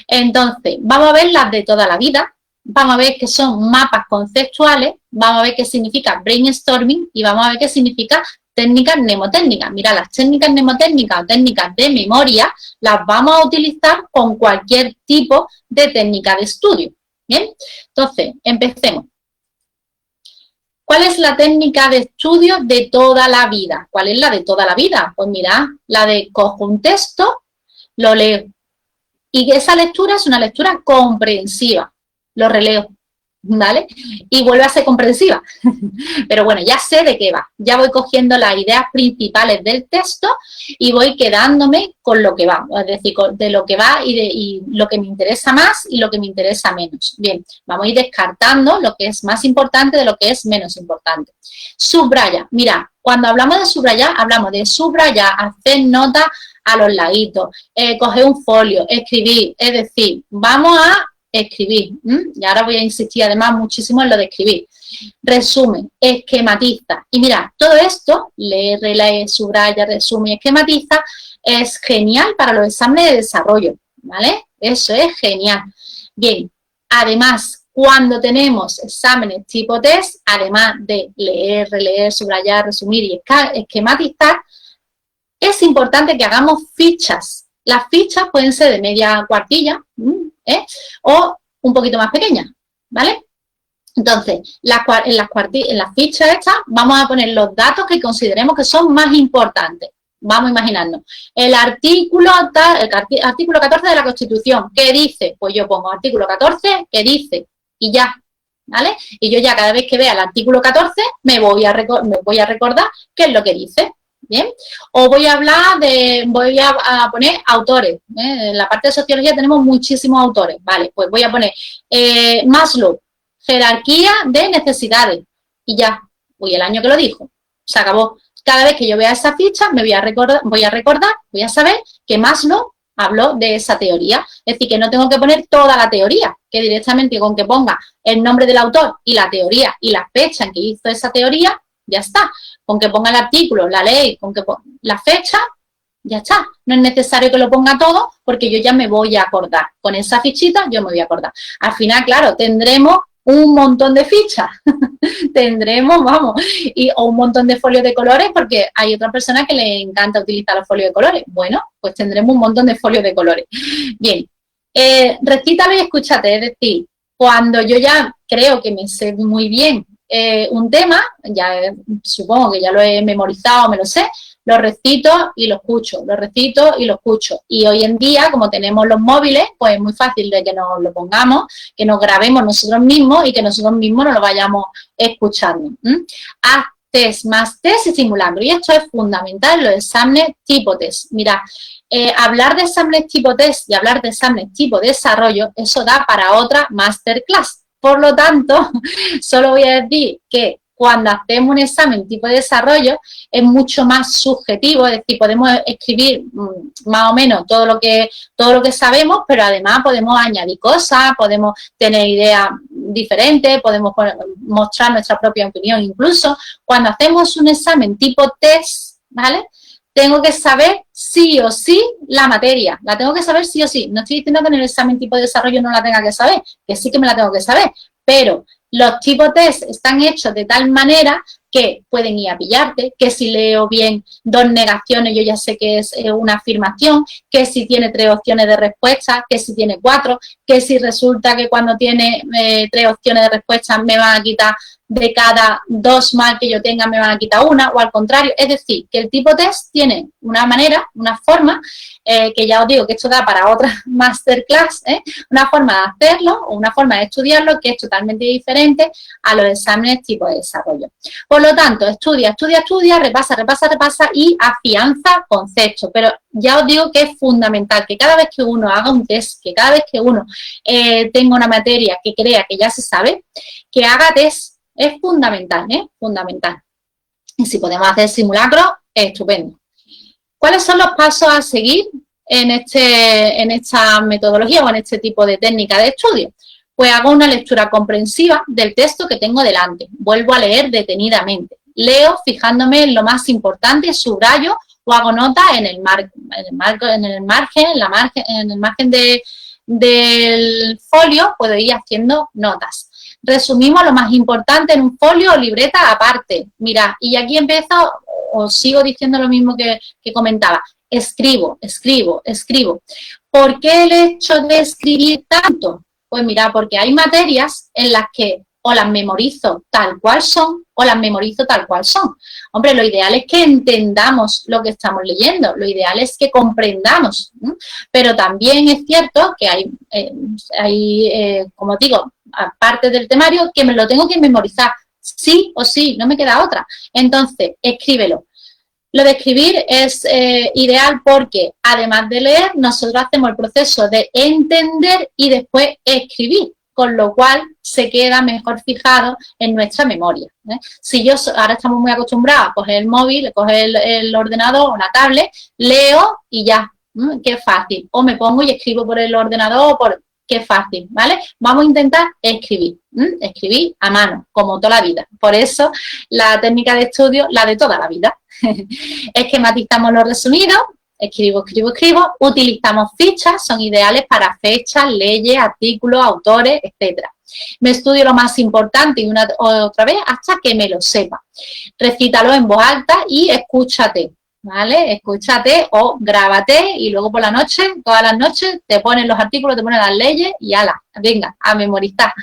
Entonces, vamos a ver las de toda la vida. Vamos a ver qué son mapas conceptuales. Vamos a ver qué significa brainstorming y vamos a ver qué significa técnicas mnemotécnicas. Mira, las técnicas mnemotécnicas o técnicas de memoria las vamos a utilizar con cualquier tipo de técnica de estudio. Bien, entonces, empecemos. ¿Cuál es la técnica de estudio de toda la vida? ¿Cuál es la de toda la vida? Pues mira, la de cojo un texto, lo leo. Y esa lectura es una lectura comprensiva. Lo releo, ¿vale? Y vuelve a ser comprensiva. Pero bueno, ya sé de qué va. Ya voy cogiendo las ideas principales del texto y voy quedándome con lo que va. Es decir, de lo que va y lo que me interesa más y lo que me interesa menos. Bien, vamos a ir descartando lo que es más importante de lo que es menos importante. Subraya. Mira, cuando hablamos de subrayar, hacer notas a los laditos, coger un folio, escribir. Es decir, vamos a escribir. Y ahora voy a insistir además muchísimo en lo de escribir. Resume, esquematiza. Y mira, todo esto, lee, relee, subraya, resume y esquematiza, es genial para los exámenes de desarrollo, ¿vale? Eso es genial. Bien, además, cuando tenemos exámenes tipo test, además de leer, releer, subrayar, resumir y esquematizar, es importante que hagamos fichas. Las fichas pueden ser de media cuartilla, o un poquito más pequeñas, ¿vale? Entonces, en las fichas estas vamos a poner los datos que consideremos que son más importantes. Vamos a imaginarnos. El artículo 14 de la Constitución, ¿qué dice? Pues yo pongo artículo 14, ¿qué dice? Y ya, ¿vale? Y yo ya cada vez que vea el artículo 14 me voy a recordar qué es lo que dice, ¿bien? O voy a poner autores, ¿eh? En la parte de sociología tenemos muchísimos autores, ¿vale? Pues voy a poner Maslow, jerarquía de necesidades, y ya, voy el año que lo dijo, se acabó. Cada vez que yo vea esa ficha me voy a recordar, voy a saber que Maslow habló de esa teoría. Es decir, que no tengo que poner toda la teoría, que directamente con que ponga el nombre del autor y la teoría y la fecha en que hizo esa teoría, ya está. Con que ponga el artículo, la ley, con que ponga la fecha, ya está. No es necesario que lo ponga todo porque yo ya me voy a acordar. Con esa fichita yo me voy a acordar. Al final, claro, tendremos un montón de fichas, tendremos, vamos, o un montón de folios de colores, porque hay otras personas que les encanta utilizar los folios de colores. Bueno, pues tendremos un montón de folios de colores. Bien, recítalo y escúchate, es decir, cuando yo ya creo que me sé muy bien un tema, ya supongo que ya lo he memorizado, me lo sé, lo recito y lo escucho, lo recito y lo escucho. Y hoy en día, como tenemos los móviles, pues es muy fácil de que nos lo pongamos, que nos grabemos nosotros mismos y que nosotros mismos nos lo vayamos escuchando. Haz test, más test y simulando. Y esto es fundamental en los exámenes tipo test. Mira, hablar de exámenes tipo test y hablar de exámenes tipo desarrollo, eso da para otra masterclass. Por lo tanto, solo voy a decir que cuando hacemos un examen tipo de desarrollo es mucho más subjetivo, es decir, podemos escribir más o menos todo lo que sabemos, pero además podemos añadir cosas, podemos tener ideas diferentes, podemos mostrar nuestra propia opinión incluso. Cuando hacemos un examen tipo test, ¿vale?, tengo que saber sí o sí la materia, la tengo que saber sí o sí. No estoy diciendo que en el examen tipo de desarrollo no la tenga que saber, que sí que me la tengo que saber, pero los tipos test están hechos de tal manera que pueden ir a pillarte, que si leo bien dos negaciones yo ya sé que es una afirmación, que si tiene 3 opciones de respuesta, que si tiene 4, que si resulta que cuando tiene 3 opciones de respuesta me van a quitar de cada 2 mal que yo tenga me van a quitar una, o al contrario. Es decir, que el tipo test tiene una manera, una forma, que ya os digo que esto da para otra masterclass, una forma de hacerlo o una forma de estudiarlo que es totalmente diferente a los exámenes tipo de desarrollo. Por lo tanto, estudia, repasa y afianza conceptos. Pero ya os digo que es fundamental que cada vez que uno haga un test, que cada vez que uno tenga una materia que crea que ya se sabe, que haga test. Es fundamental, fundamental. Y si podemos hacer simulacros, estupendo. ¿Cuáles son los pasos a seguir en esta metodología o en este tipo de técnica de estudio? Pues hago una lectura comprensiva del texto que tengo delante. Vuelvo a leer detenidamente. Leo fijándome en lo más importante, subrayo o hago nota en el margen del folio, puedo ir haciendo notas. Resumimos lo más importante en un folio o libreta aparte. Mira, y aquí empiezo, os sigo diciendo lo mismo que comentaba. Escribo. ¿Por qué el hecho de escribir tanto? Pues mira, porque hay materias en las que o las memorizo tal cual son o las memorizo tal cual son. Hombre, lo ideal es que entendamos lo que estamos leyendo, lo ideal es que comprendamos, pero también es cierto que hay como digo, aparte del temario, que me lo tengo que memorizar, sí o sí, no me queda otra. Entonces, escríbelo. Lo de escribir es ideal porque, además de leer, nosotros hacemos el proceso de entender y después escribir, con lo cual se queda mejor fijado en nuestra memoria. Si ahora estamos muy acostumbrados a coger el móvil, coger el ordenador o la tablet, leo y ya, qué fácil. O me pongo y escribo por el ordenador qué fácil, ¿vale? Vamos a intentar escribir a mano, como toda la vida. Por eso la técnica de estudio, la de toda la vida. Esquematizamos los resumidos, escribo, utilizamos fichas, son ideales para fechas, leyes, artículos, autores, etcétera. Me estudio lo más importante y una otra vez hasta que me lo sepa. Recítalo en voz alta y escúchate, ¿vale? Escúchate o grábate y luego por la noche, todas las noches, te pones los artículos, te pones las leyes y ala, venga, a memorizar.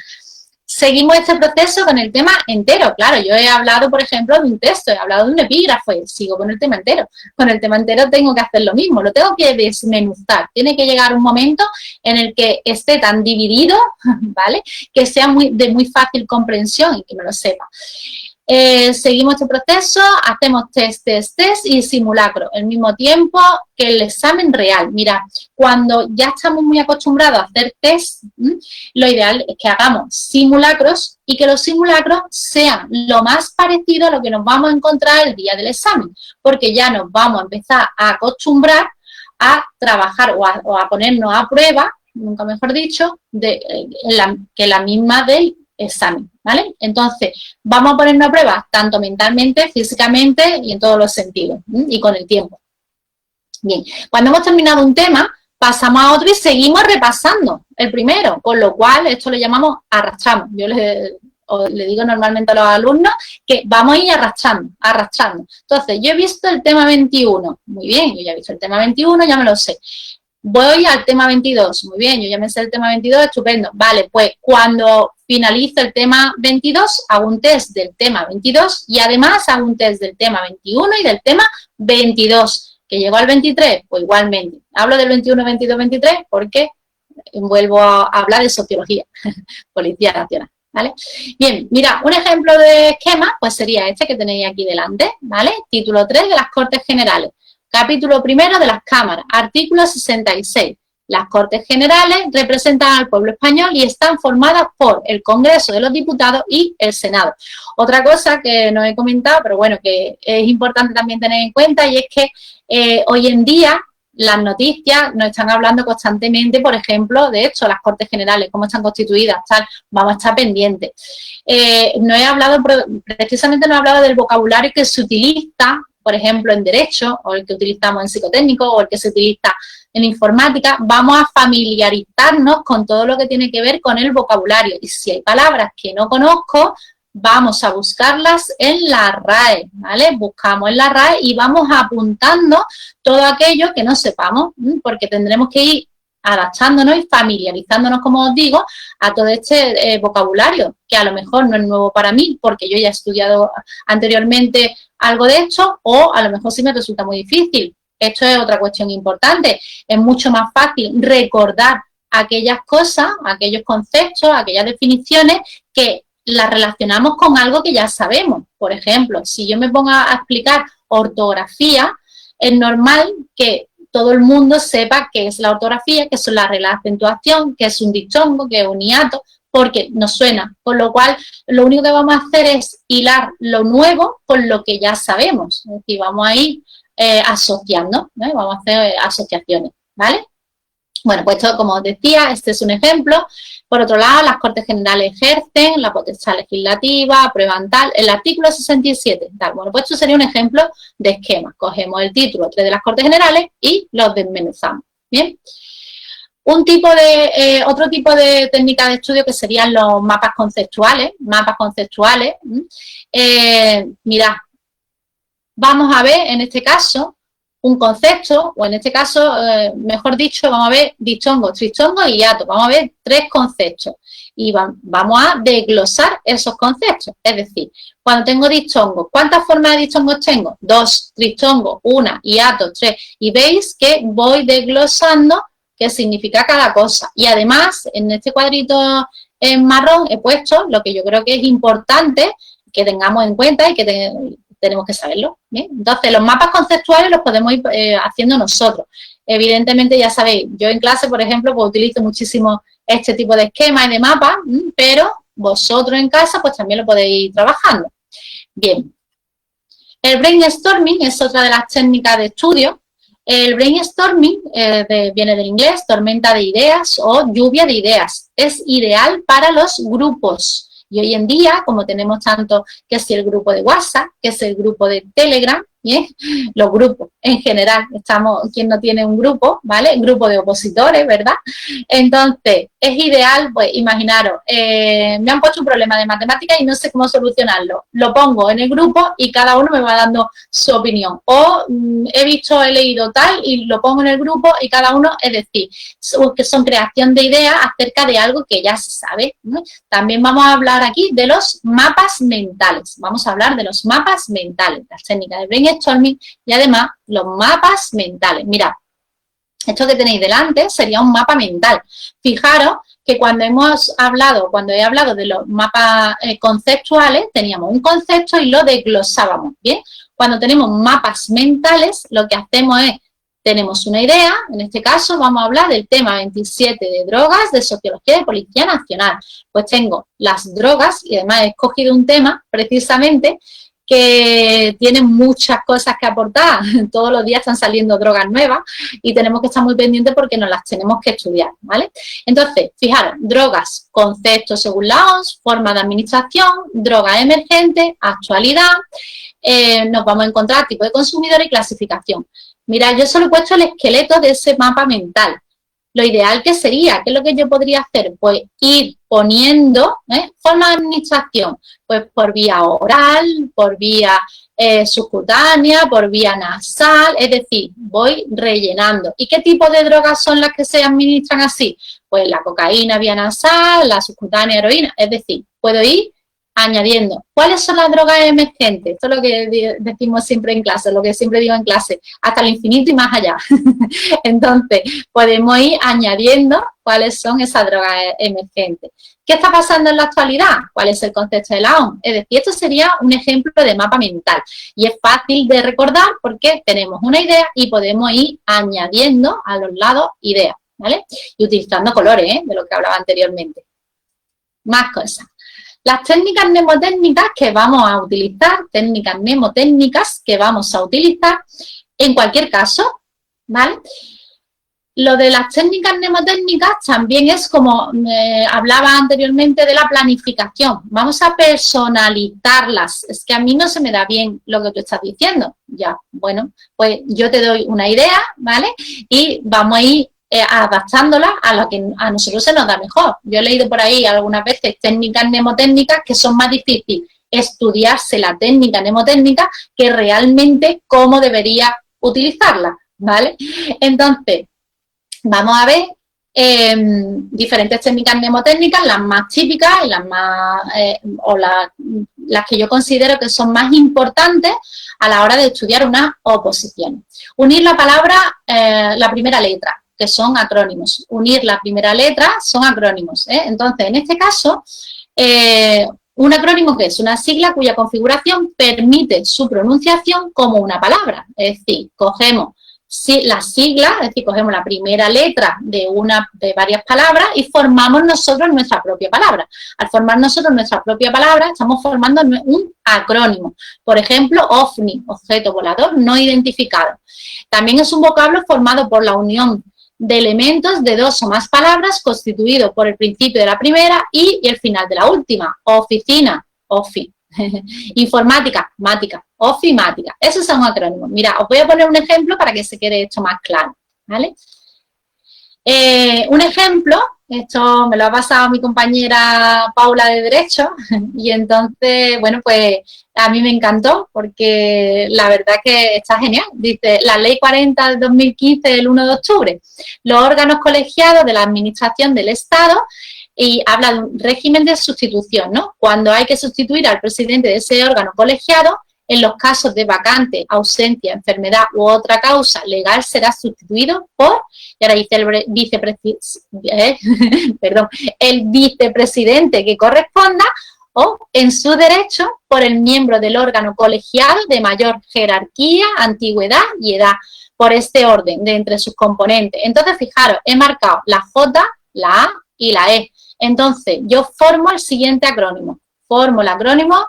seguimos este proceso con el tema entero. Claro, yo he hablado, por ejemplo, de un texto, he hablado de un epígrafo y sigo con el tema entero. Con el tema entero tengo que hacer lo mismo, lo tengo que desmenuzar. Tiene que llegar un momento en el que esté tan dividido, ¿vale? Que sea de muy fácil comprensión y que me lo sepa. Seguimos este proceso, hacemos test y simulacro, al mismo tiempo que el examen real. Mira, cuando ya estamos muy acostumbrados a hacer test, lo ideal es que hagamos simulacros y que los simulacros sean lo más parecido a lo que nos vamos a encontrar el día del examen, porque ya nos vamos a empezar a acostumbrar a trabajar o a ponernos a prueba, nunca mejor dicho, que la misma del examen, ¿vale? Entonces, vamos a ponernos a prueba tanto mentalmente, físicamente y en todos los sentidos, y con el tiempo. Bien, cuando hemos terminado un tema, pasamos a otro y seguimos repasando el primero, con lo cual esto lo llamamos arrastramos. Yo le digo normalmente a los alumnos que vamos a ir arrastrando. Entonces, yo he visto el tema 21, muy bien, yo ya he visto el tema 21, ya me lo sé. Voy al tema 22, muy bien, yo ya me sé el tema 22, estupendo. Vale, pues cuando finalizo el tema 22, hago un test del tema 22 y además hago un test del tema 21 y del tema 22. ¿Que llegó al 23? Pues igualmente. Hablo del 21, 22, 23 porque vuelvo a hablar de sociología, Policía Nacional, ¿vale? Bien, mira, un ejemplo de esquema pues sería este que tenéis aquí delante, ¿vale? Título 3 de las Cortes Generales. Capítulo primero de las cámaras, artículo 66. Las Cortes Generales representan al pueblo español y están formadas por el Congreso de los Diputados y el Senado. Otra cosa que no he comentado, pero bueno, que es importante también tener en cuenta, y es que hoy en día las noticias nos están hablando constantemente, por ejemplo, de hecho, las Cortes Generales, cómo están constituidas, tal, vamos a estar pendientes. Precisamente no he hablado del vocabulario que se utiliza, por ejemplo, en Derecho, o el que utilizamos en Psicotécnico, o el que se utiliza en Informática. Vamos a familiarizarnos con todo lo que tiene que ver con el vocabulario. Y si hay palabras que no conozco, vamos a buscarlas en la RAE, ¿vale? Buscamos en la RAE y vamos apuntando todo aquello que no sepamos, porque tendremos que ir adaptándonos y familiarizándonos, como os digo, a todo este vocabulario, que a lo mejor no es nuevo para mí, porque yo ya he estudiado anteriormente algo de esto, o a lo mejor sí me resulta muy difícil. Esto es otra cuestión importante. Es mucho más fácil recordar aquellas cosas, aquellos conceptos, aquellas definiciones que las relacionamos con algo que ya sabemos. Por ejemplo, si yo me pongo a explicar ortografía, es normal que todo el mundo sepa qué es la ortografía, qué son las reglas de acentuación, qué es un diptongo, qué es un hiato, porque nos suena. Con lo cual, lo único que vamos a hacer es hilar lo nuevo con lo que ya sabemos. Es decir, vamos a ir asociando, ¿no? Vamos a hacer asociaciones, ¿vale? Bueno, pues esto, como os decía, este es un ejemplo. Por otro lado, las Cortes Generales ejercen la potestad legislativa, aprueban tal, el artículo 67, tal. Bueno, pues esto sería un ejemplo de esquema. Cogemos el título 3 de las Cortes Generales y los desmenuzamos, ¿bien? Otro tipo de técnica de estudio que serían los mapas conceptuales. Mirad, vamos a ver en este caso un concepto, o en este caso, mejor dicho, vamos a ver diptongo, triptongo y hiato. Vamos a ver 3 conceptos y vamos a desglosar esos conceptos. Es decir, cuando tengo diptongo, ¿cuántas formas de diptongos tengo? 2, triptongo, 1, hiato, 3. Y veis que voy desglosando qué significa cada cosa. Y además, en este cuadrito en marrón he puesto lo que yo creo que es importante que tengamos en cuenta y que tenemos que saberlo, ¿bien? Entonces, los mapas conceptuales los podemos ir haciendo nosotros. Evidentemente, ya sabéis, yo en clase, por ejemplo, pues utilizo muchísimo este tipo de esquemas y de mapas, pero vosotros en casa, pues también lo podéis ir trabajando. Bien. El brainstorming es otra de las técnicas de estudio. El brainstorming viene del inglés, tormenta de ideas o lluvia de ideas. Es ideal para los grupos. Y hoy en día, como tenemos tanto que es el grupo de WhatsApp, que es el grupo de Telegram, Bien, los grupos en general, quien no tiene un grupo, ¿vale? Grupo de opositores, ¿verdad? Entonces, es ideal, pues imaginaros, me han puesto un problema de matemáticas y no sé cómo solucionarlo. Lo pongo en el grupo y cada uno me va dando su opinión. O he leído tal y lo pongo en el grupo y cada uno, es decir, que son creación de ideas acerca de algo que ya se sabe, ¿no? También vamos a hablar aquí de los mapas mentales. Vamos a hablar de los mapas mentales, las técnicas de brainstorming y además los mapas mentales. Mirad, esto que tenéis delante sería un mapa mental. Fijaros que cuando he hablado de los mapas conceptuales, teníamos un concepto y lo desglosábamos, ¿bien? Cuando tenemos mapas mentales, lo que hacemos es, tenemos una idea, en este caso vamos a hablar del tema 27 de drogas, de sociología de Policía Nacional. Pues tengo las drogas y además he escogido un tema precisamente que tiene muchas cosas que aportar. Todos los días están saliendo drogas nuevas y tenemos que estar muy pendientes porque nos las tenemos que estudiar, ¿vale? Entonces, fijaros, drogas, conceptos según la OMS, forma de administración, drogas emergentes, actualidad, nos vamos a encontrar tipo de consumidor y clasificación. Mira, yo solo he puesto el esqueleto de ese mapa mental. Lo ideal que sería, ¿qué es lo que yo podría hacer? Pues ir poniendo forma de administración, pues por vía oral, por vía subcutánea, por vía nasal, es decir, voy rellenando. ¿Y qué tipo de drogas son las que se administran así? Pues la cocaína vía nasal, la subcutánea heroína, es decir, puedo ir añadiendo. ¿Cuáles son las drogas emergentes? Esto es lo que decimos siempre en clase, lo que siempre digo en clase, hasta el infinito y más allá. Entonces, podemos ir añadiendo cuáles son esas drogas emergentes. ¿Qué está pasando en la actualidad? ¿Cuál es el concepto de la OMS? Es decir, esto sería un ejemplo de mapa mental y es fácil de recordar porque tenemos una idea y podemos ir añadiendo a los lados ideas, ¿vale? Y utilizando colores, de lo que hablaba anteriormente. Más cosas. Las técnicas mnemotécnicas que vamos a utilizar, técnicas mnemotécnicas que vamos a utilizar en cualquier caso, ¿vale? Lo de las técnicas mnemotécnicas también es como hablaba anteriormente de la planificación. Vamos a personalizarlas. Es que a mí no se me da bien lo que tú estás diciendo. Ya, bueno, pues yo te doy una idea, ¿vale? Y vamos a ir adaptándola a lo que a nosotros se nos da mejor. Yo he leído por ahí algunas veces técnicas mnemotécnicas que son más difíciles estudiarse la técnica mnemotécnica que realmente cómo debería utilizarla, ¿vale? Entonces, vamos a ver diferentes técnicas mnemotécnicas, las más típicas y las más las que yo considero que son más importantes a la hora de estudiar una oposición. Unir la palabra, la primera letra, que son acrónimos. Unir la primera letra son acrónimos. Entonces, en este caso, un acrónimo que es una sigla cuya configuración permite su pronunciación como una palabra. Es decir, cogemos la sigla, es decir, cogemos la primera letra de varias palabras y formamos nosotros nuestra propia palabra. Al formar nosotros nuestra propia palabra, estamos formando un acrónimo. Por ejemplo, OVNI, objeto volador no identificado. También es un vocablo formado por la unión de elementos de dos o más palabras constituido por el principio de la primera y el final de la última. Oficina, ofi. Informática, mática, ofimática. Esos son acrónimos. Mira, os voy a poner un ejemplo para que se quede esto más claro, ¿vale? Un ejemplo, esto me lo ha pasado mi compañera Paula de Derecho y entonces, bueno, pues a mí me encantó porque la verdad que está genial. Dice, la Ley 40 del 2015 del 1 de octubre, los órganos colegiados de la Administración del Estado y habla de un régimen de sustitución, ¿no? Cuando hay que sustituir al presidente de ese órgano colegiado, en los casos de vacante, ausencia, enfermedad u otra causa legal será sustituido por, y ahora dice el vicepresidente que corresponda o en su derecho por el miembro del órgano colegiado de mayor jerarquía, antigüedad y edad por este orden de entre sus componentes. Entonces, fijaros, he marcado la J, la A y la E. Entonces, yo formo el siguiente acrónimo. Formo el acrónimo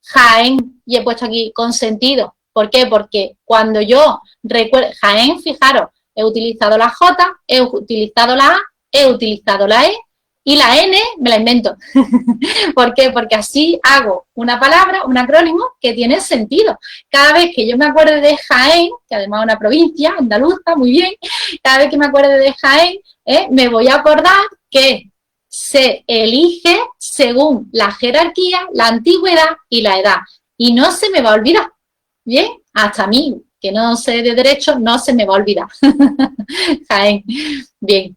Jaén y he puesto aquí consentido. ¿Por qué? Porque cuando yo recuerdo, Jaén, fijaros, he utilizado la J, he utilizado la A, he utilizado la E Y la N me la invento. ¿Por qué? Porque así hago una palabra, un acrónimo que tiene sentido. Cada vez que yo me acuerde de Jaén, que además es una provincia andaluza, muy bien, cada vez que me acuerde de Jaén, me voy a acordar que se elige según la jerarquía, la antigüedad y la edad. Y no se me va a olvidar. Bien, hasta a mí, que no sé de derecho, no se me va a olvidar. Jaén. Bien.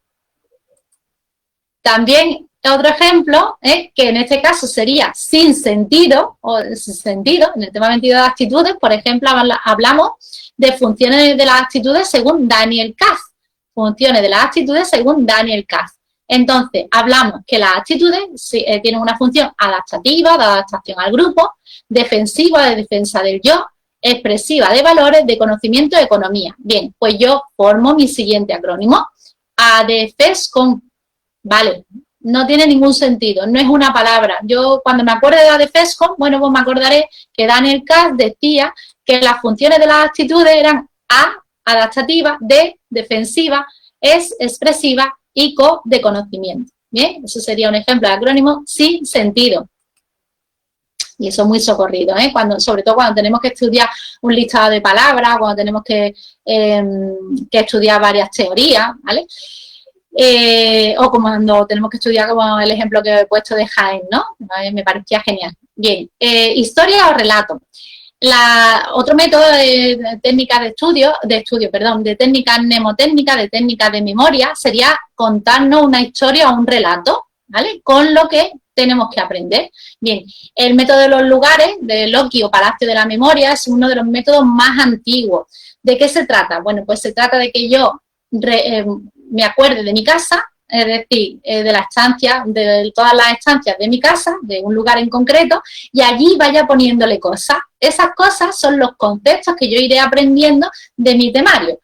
También otro ejemplo, que en este caso sería sin sentido, o sin sentido, en el tema 22 de actitudes, por ejemplo, hablamos de funciones de las actitudes según Daniel Katz. Funciones de las actitudes según Daniel Katz. Entonces, hablamos que las actitudes tienen una función adaptativa, de adaptación al grupo, defensiva, de defensa del yo, expresiva de valores, de conocimiento, de economía. Bien, pues yo formo mi siguiente acrónimo, ADFESCON. Vale, no tiene ningún sentido, no es una palabra. Yo cuando me acuerde de ADFESCON, bueno, pues me acordaré que Daniel Katz decía que las funciones de las actitudes eran A, adaptativa, D, defensiva, S, expresiva y CO, de conocimiento. Bien, eso sería un ejemplo de acrónimo sin sentido. Y eso es muy socorrido, sobre todo cuando tenemos que estudiar un listado de palabras, cuando tenemos que estudiar varias teorías, ¿vale? O como cuando tenemos que estudiar, como el ejemplo que he puesto de Jaén, ¿no? Me parecía genial. Bien, historia o relato. Otro método de técnica de técnica mnemotécnica, de técnica de memoria, sería contarnos una historia o un relato, ¿vale? Con lo que tenemos que aprender. Bien, el método de los lugares, de Loki o Palacio de la Memoria, es uno de los métodos más antiguos. ¿De qué se trata? Bueno, pues se trata de que yo me acuerde de mi casa, es decir, de la estancia, de todas las estancias de mi casa, de un lugar en concreto, y allí vaya poniéndole cosas. Esas cosas son los conceptos que yo iré aprendiendo de mi temario.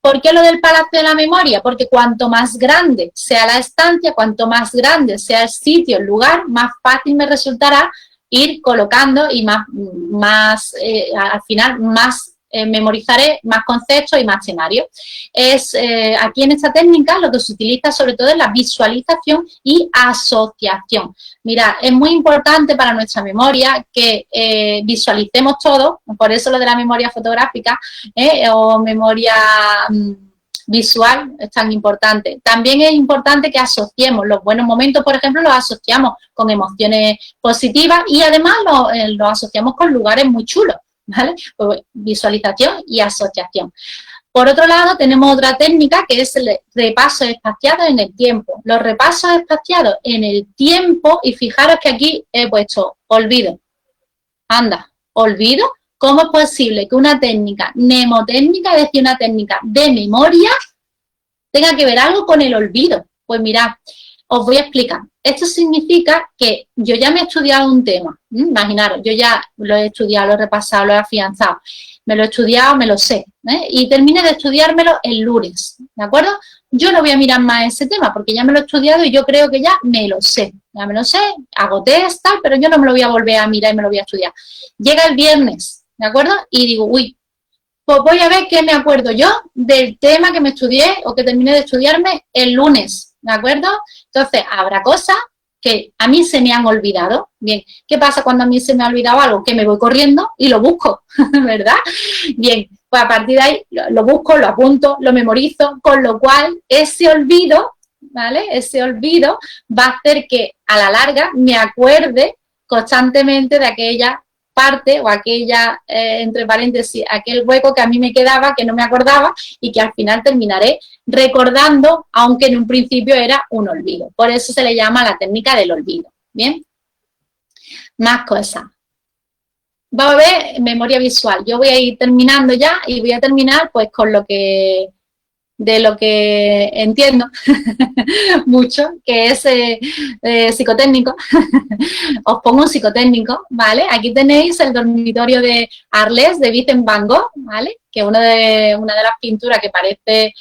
¿Por qué lo del Palacio de la Memoria? Porque cuanto más grande sea la estancia, cuanto más grande sea el sitio, el lugar, más fácil me resultará ir colocando y al final más memorizaré más conceptos y más temarios. Aquí en esta técnica lo que se utiliza sobre todo es la visualización y asociación. Mira, es muy importante para nuestra memoria que visualicemos todo, por eso lo de la memoria fotográfica o memoria visual es tan importante. También es importante que asociemos los buenos momentos, por ejemplo, los asociamos con emociones positivas y además los asociamos con lugares muy chulos. ¿Vale? Pues visualización y asociación. Por otro lado, tenemos otra técnica que es el repaso espaciado en el tiempo. Los repasos espaciados en el tiempo, y fijaros que aquí he puesto olvido. Anda, olvido. ¿Cómo es posible que una técnica mnemotécnica, es decir, una técnica de memoria, tenga que ver algo con el olvido? Pues mirad, os voy a explicar. Esto significa que yo ya me he estudiado un tema. Imaginaros, yo ya lo he estudiado, lo he repasado, lo he afianzado. Me lo he estudiado, me lo sé. Y terminé de estudiármelo el lunes, ¿de acuerdo? Yo no voy a mirar más ese tema porque ya me lo he estudiado y yo creo que ya me lo sé. Ya me lo sé, hago test, tal, pero yo no me lo voy a volver a mirar y me lo voy a estudiar. Llega el viernes, ¿de acuerdo? Y digo, uy, pues voy a ver qué me acuerdo yo del tema que me estudié o que terminé de estudiarme el lunes, ¿de acuerdo? Entonces, habrá cosas que a mí se me han olvidado. Bien, ¿qué pasa cuando a mí se me ha olvidado algo? Que me voy corriendo y lo busco, ¿verdad? Bien, pues a partir de ahí lo busco, lo apunto, lo memorizo, con lo cual ese olvido, ¿vale? Ese olvido va a hacer que a la larga me acuerde constantemente de aquella parte o aquella, entre paréntesis, aquel hueco que a mí me quedaba, que no me acordaba y que al final terminaré recordando, aunque en un principio era un olvido. Por eso se le llama la técnica del olvido. Bien, más cosas. Vamos a ver memoria visual. Yo voy a ir terminando ya y voy a terminar pues con lo que entiendo mucho, que es psicotécnico. Os pongo un psicotécnico, ¿vale? Aquí tenéis el dormitorio de Arles, de Vincent Van Gogh, ¿vale? Que es una de las pinturas que parece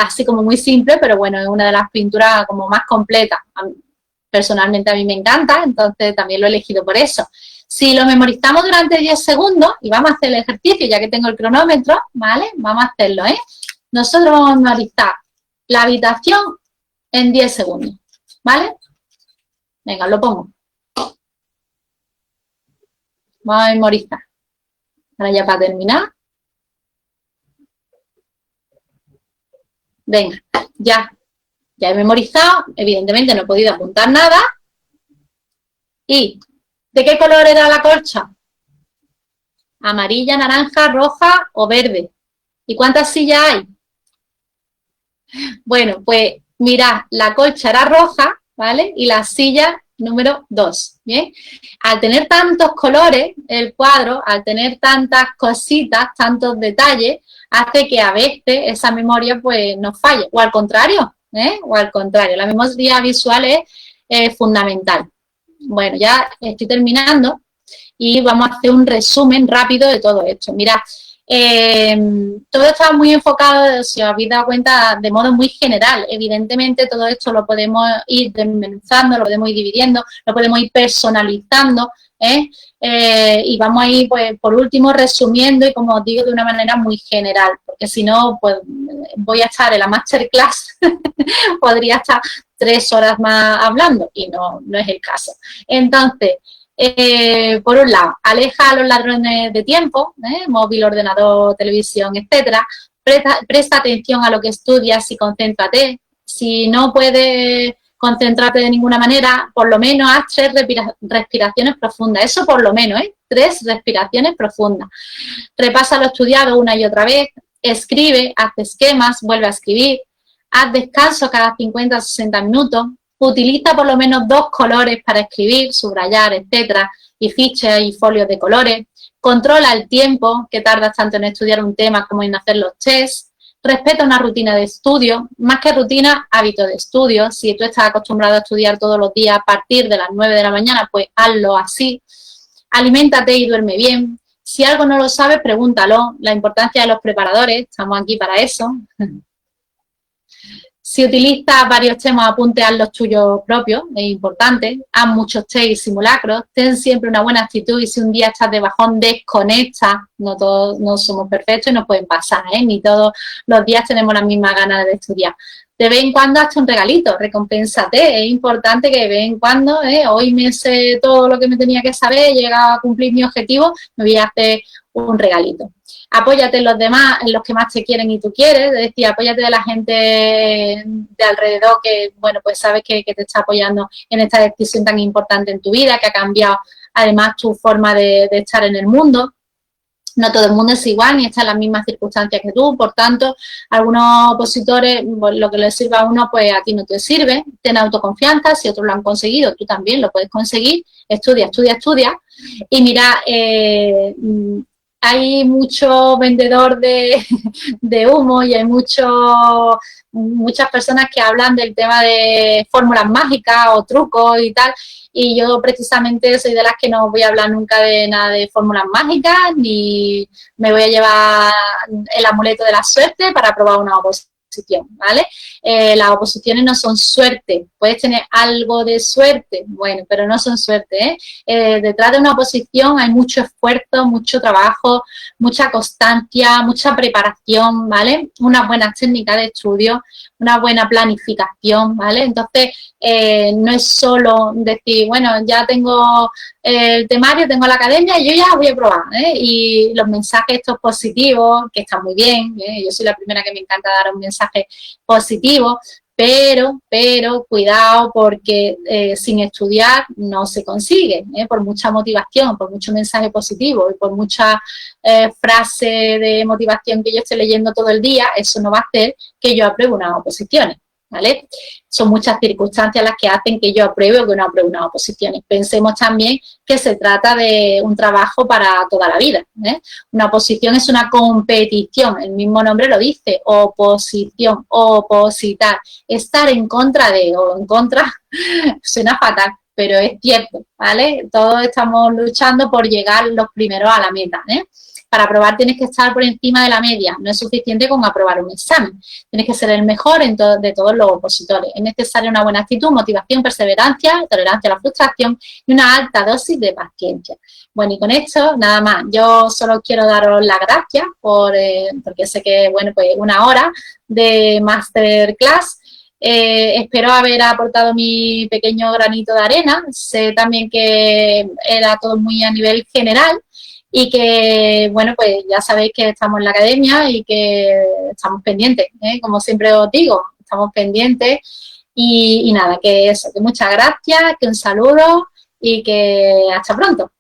así como muy simple, pero bueno, es una de las pinturas como más completas. Personalmente a mí me encanta, entonces también lo he elegido por eso. Si lo memorizamos durante 10 segundos, y vamos a hacer el ejercicio, ya que tengo el cronómetro, ¿vale? Vamos a hacerlo, ¿eh? Nosotros vamos a memorizar la habitación en 10 segundos. ¿vale? Venga, lo pongo. Vamos a memorizar. Ahora ya para terminar. Venga, ya he memorizado. Evidentemente no he podido apuntar nada. ¿Y de qué color era la colcha? Amarilla, naranja, roja o verde. ¿Y cuántas sillas hay? Bueno, pues mirad, la colcha era roja, ¿vale? Y la silla número 2, ¿bien? Al tener tantos colores, el cuadro, al tener tantas cositas, tantos detalles, hace que a veces esa memoria pues nos falle. O al contrario, la memoria visual es fundamental. Bueno, ya estoy terminando y vamos a hacer un resumen rápido de todo esto. Mirad, todo está muy enfocado, si os habéis dado cuenta, de modo muy general. Evidentemente todo esto lo podemos ir desmenuzando, lo podemos ir dividiendo, lo podemos ir personalizando, y vamos a ir, pues, por último, resumiendo y, como os digo, de una manera muy general, porque si no, pues voy a estar en la masterclass, podría estar 3 horas más hablando y no es el caso. Entonces, por un lado, aleja a los ladrones de tiempo, móvil, ordenador, televisión, etcétera. Presta atención a lo que estudias y concéntrate. Si no puedes concentrarte de ninguna manera, por lo menos haz 3 respiraciones profundas. Eso por lo menos, 3 respiraciones profundas. Repasa lo estudiado una y otra vez. Escribe, haz esquemas, vuelve a escribir. Haz descanso cada 50 o 60 minutos. Utiliza por lo menos 2 colores para escribir, subrayar, etcétera, y fichas y folios de colores. Controla el tiempo que tardas tanto en estudiar un tema como en hacer los tests. Respeta una rutina de estudio, más que rutina, hábito de estudio. Si tú estás acostumbrado a estudiar todos los días a partir de las 9 de la mañana, pues hazlo así. Aliméntate y duerme bien. Si algo no lo sabes, pregúntalo. La importancia de los preparadores, estamos aquí para eso. Si utilizas varios temas, apunte a los tuyos propios, es importante. Haz muchos test y simulacros. Ten siempre una buena actitud y si un día estás de bajón, desconecta. No todos no somos perfectos y nos pueden pasar, ni todos los días tenemos las mismas ganas de estudiar. De vez en cuando hazte un regalito, recompénsate. Es importante que de vez en cuando, hoy me sé todo lo que me tenía que saber, he llegado a cumplir mi objetivo, me voy a hacer un regalito. Apóyate en los demás, en los que más te quieren y tú quieres, es decir, apóyate de la gente de alrededor que, bueno, pues sabes que te está apoyando en esta decisión tan importante en tu vida, que ha cambiado además tu forma de estar en el mundo. No todo el mundo es igual ni está en las mismas circunstancias que tú, por tanto, algunos opositores, pues, lo que les sirva a uno, pues a ti no te sirve. Ten autoconfianza, si otros lo han conseguido, tú también lo puedes conseguir. Estudia, estudia, estudia. Y mira, hay mucho vendedor de humo y hay muchas personas que hablan del tema de fórmulas mágicas o trucos y tal, y yo precisamente soy de las que no voy a hablar nunca de nada de fórmulas mágicas, ni me voy a llevar el amuleto de la suerte para probar una oposición, ¿vale? Las oposiciones no son suerte, puedes tener algo de suerte, bueno, pero no son suerte, detrás de una oposición hay mucho esfuerzo, mucho trabajo, mucha constancia, mucha preparación, ¿vale? Unas buenas técnicas de estudio, una buena planificación, ¿vale? Entonces, no es solo decir, bueno, ya tengo el temario, tengo la academia y yo ya voy a probar, y los mensajes estos positivos, que están muy bien, yo soy la primera que me encanta dar un mensaje positivo, pero cuidado porque sin estudiar no se consigue, por mucha motivación, por mucho mensaje positivo y por mucha frase de motivación que yo esté leyendo todo el día, eso no va a hacer que yo apruebe unas oposiciones, ¿vale? Son muchas circunstancias las que hacen que yo apruebe o que no apruebe unas oposiciones. Pensemos también que se trata de un trabajo para toda la vida, Una oposición es una competición, el mismo nombre lo dice, oposición, opositar, estar en contra de o en contra, suena fatal, pero es cierto, ¿vale? Todos estamos luchando por llegar los primeros a la meta, Para aprobar tienes que estar por encima de la media, no es suficiente con aprobar un examen, tienes que ser el mejor de todos los opositores. Es necesaria una buena actitud, motivación, perseverancia, tolerancia a la frustración y una alta dosis de paciencia. Bueno, y con esto nada más, yo solo quiero daros las gracias porque sé que, bueno, pues 1 hora de masterclass. Espero haber aportado mi pequeño granito de arena. Sé también que era todo muy a nivel general y que, bueno, pues ya sabéis que estamos en la academia y que estamos pendientes, ¿eh? Como siempre os digo, estamos pendientes y nada, que eso, que muchas gracias, que un saludo y que hasta pronto.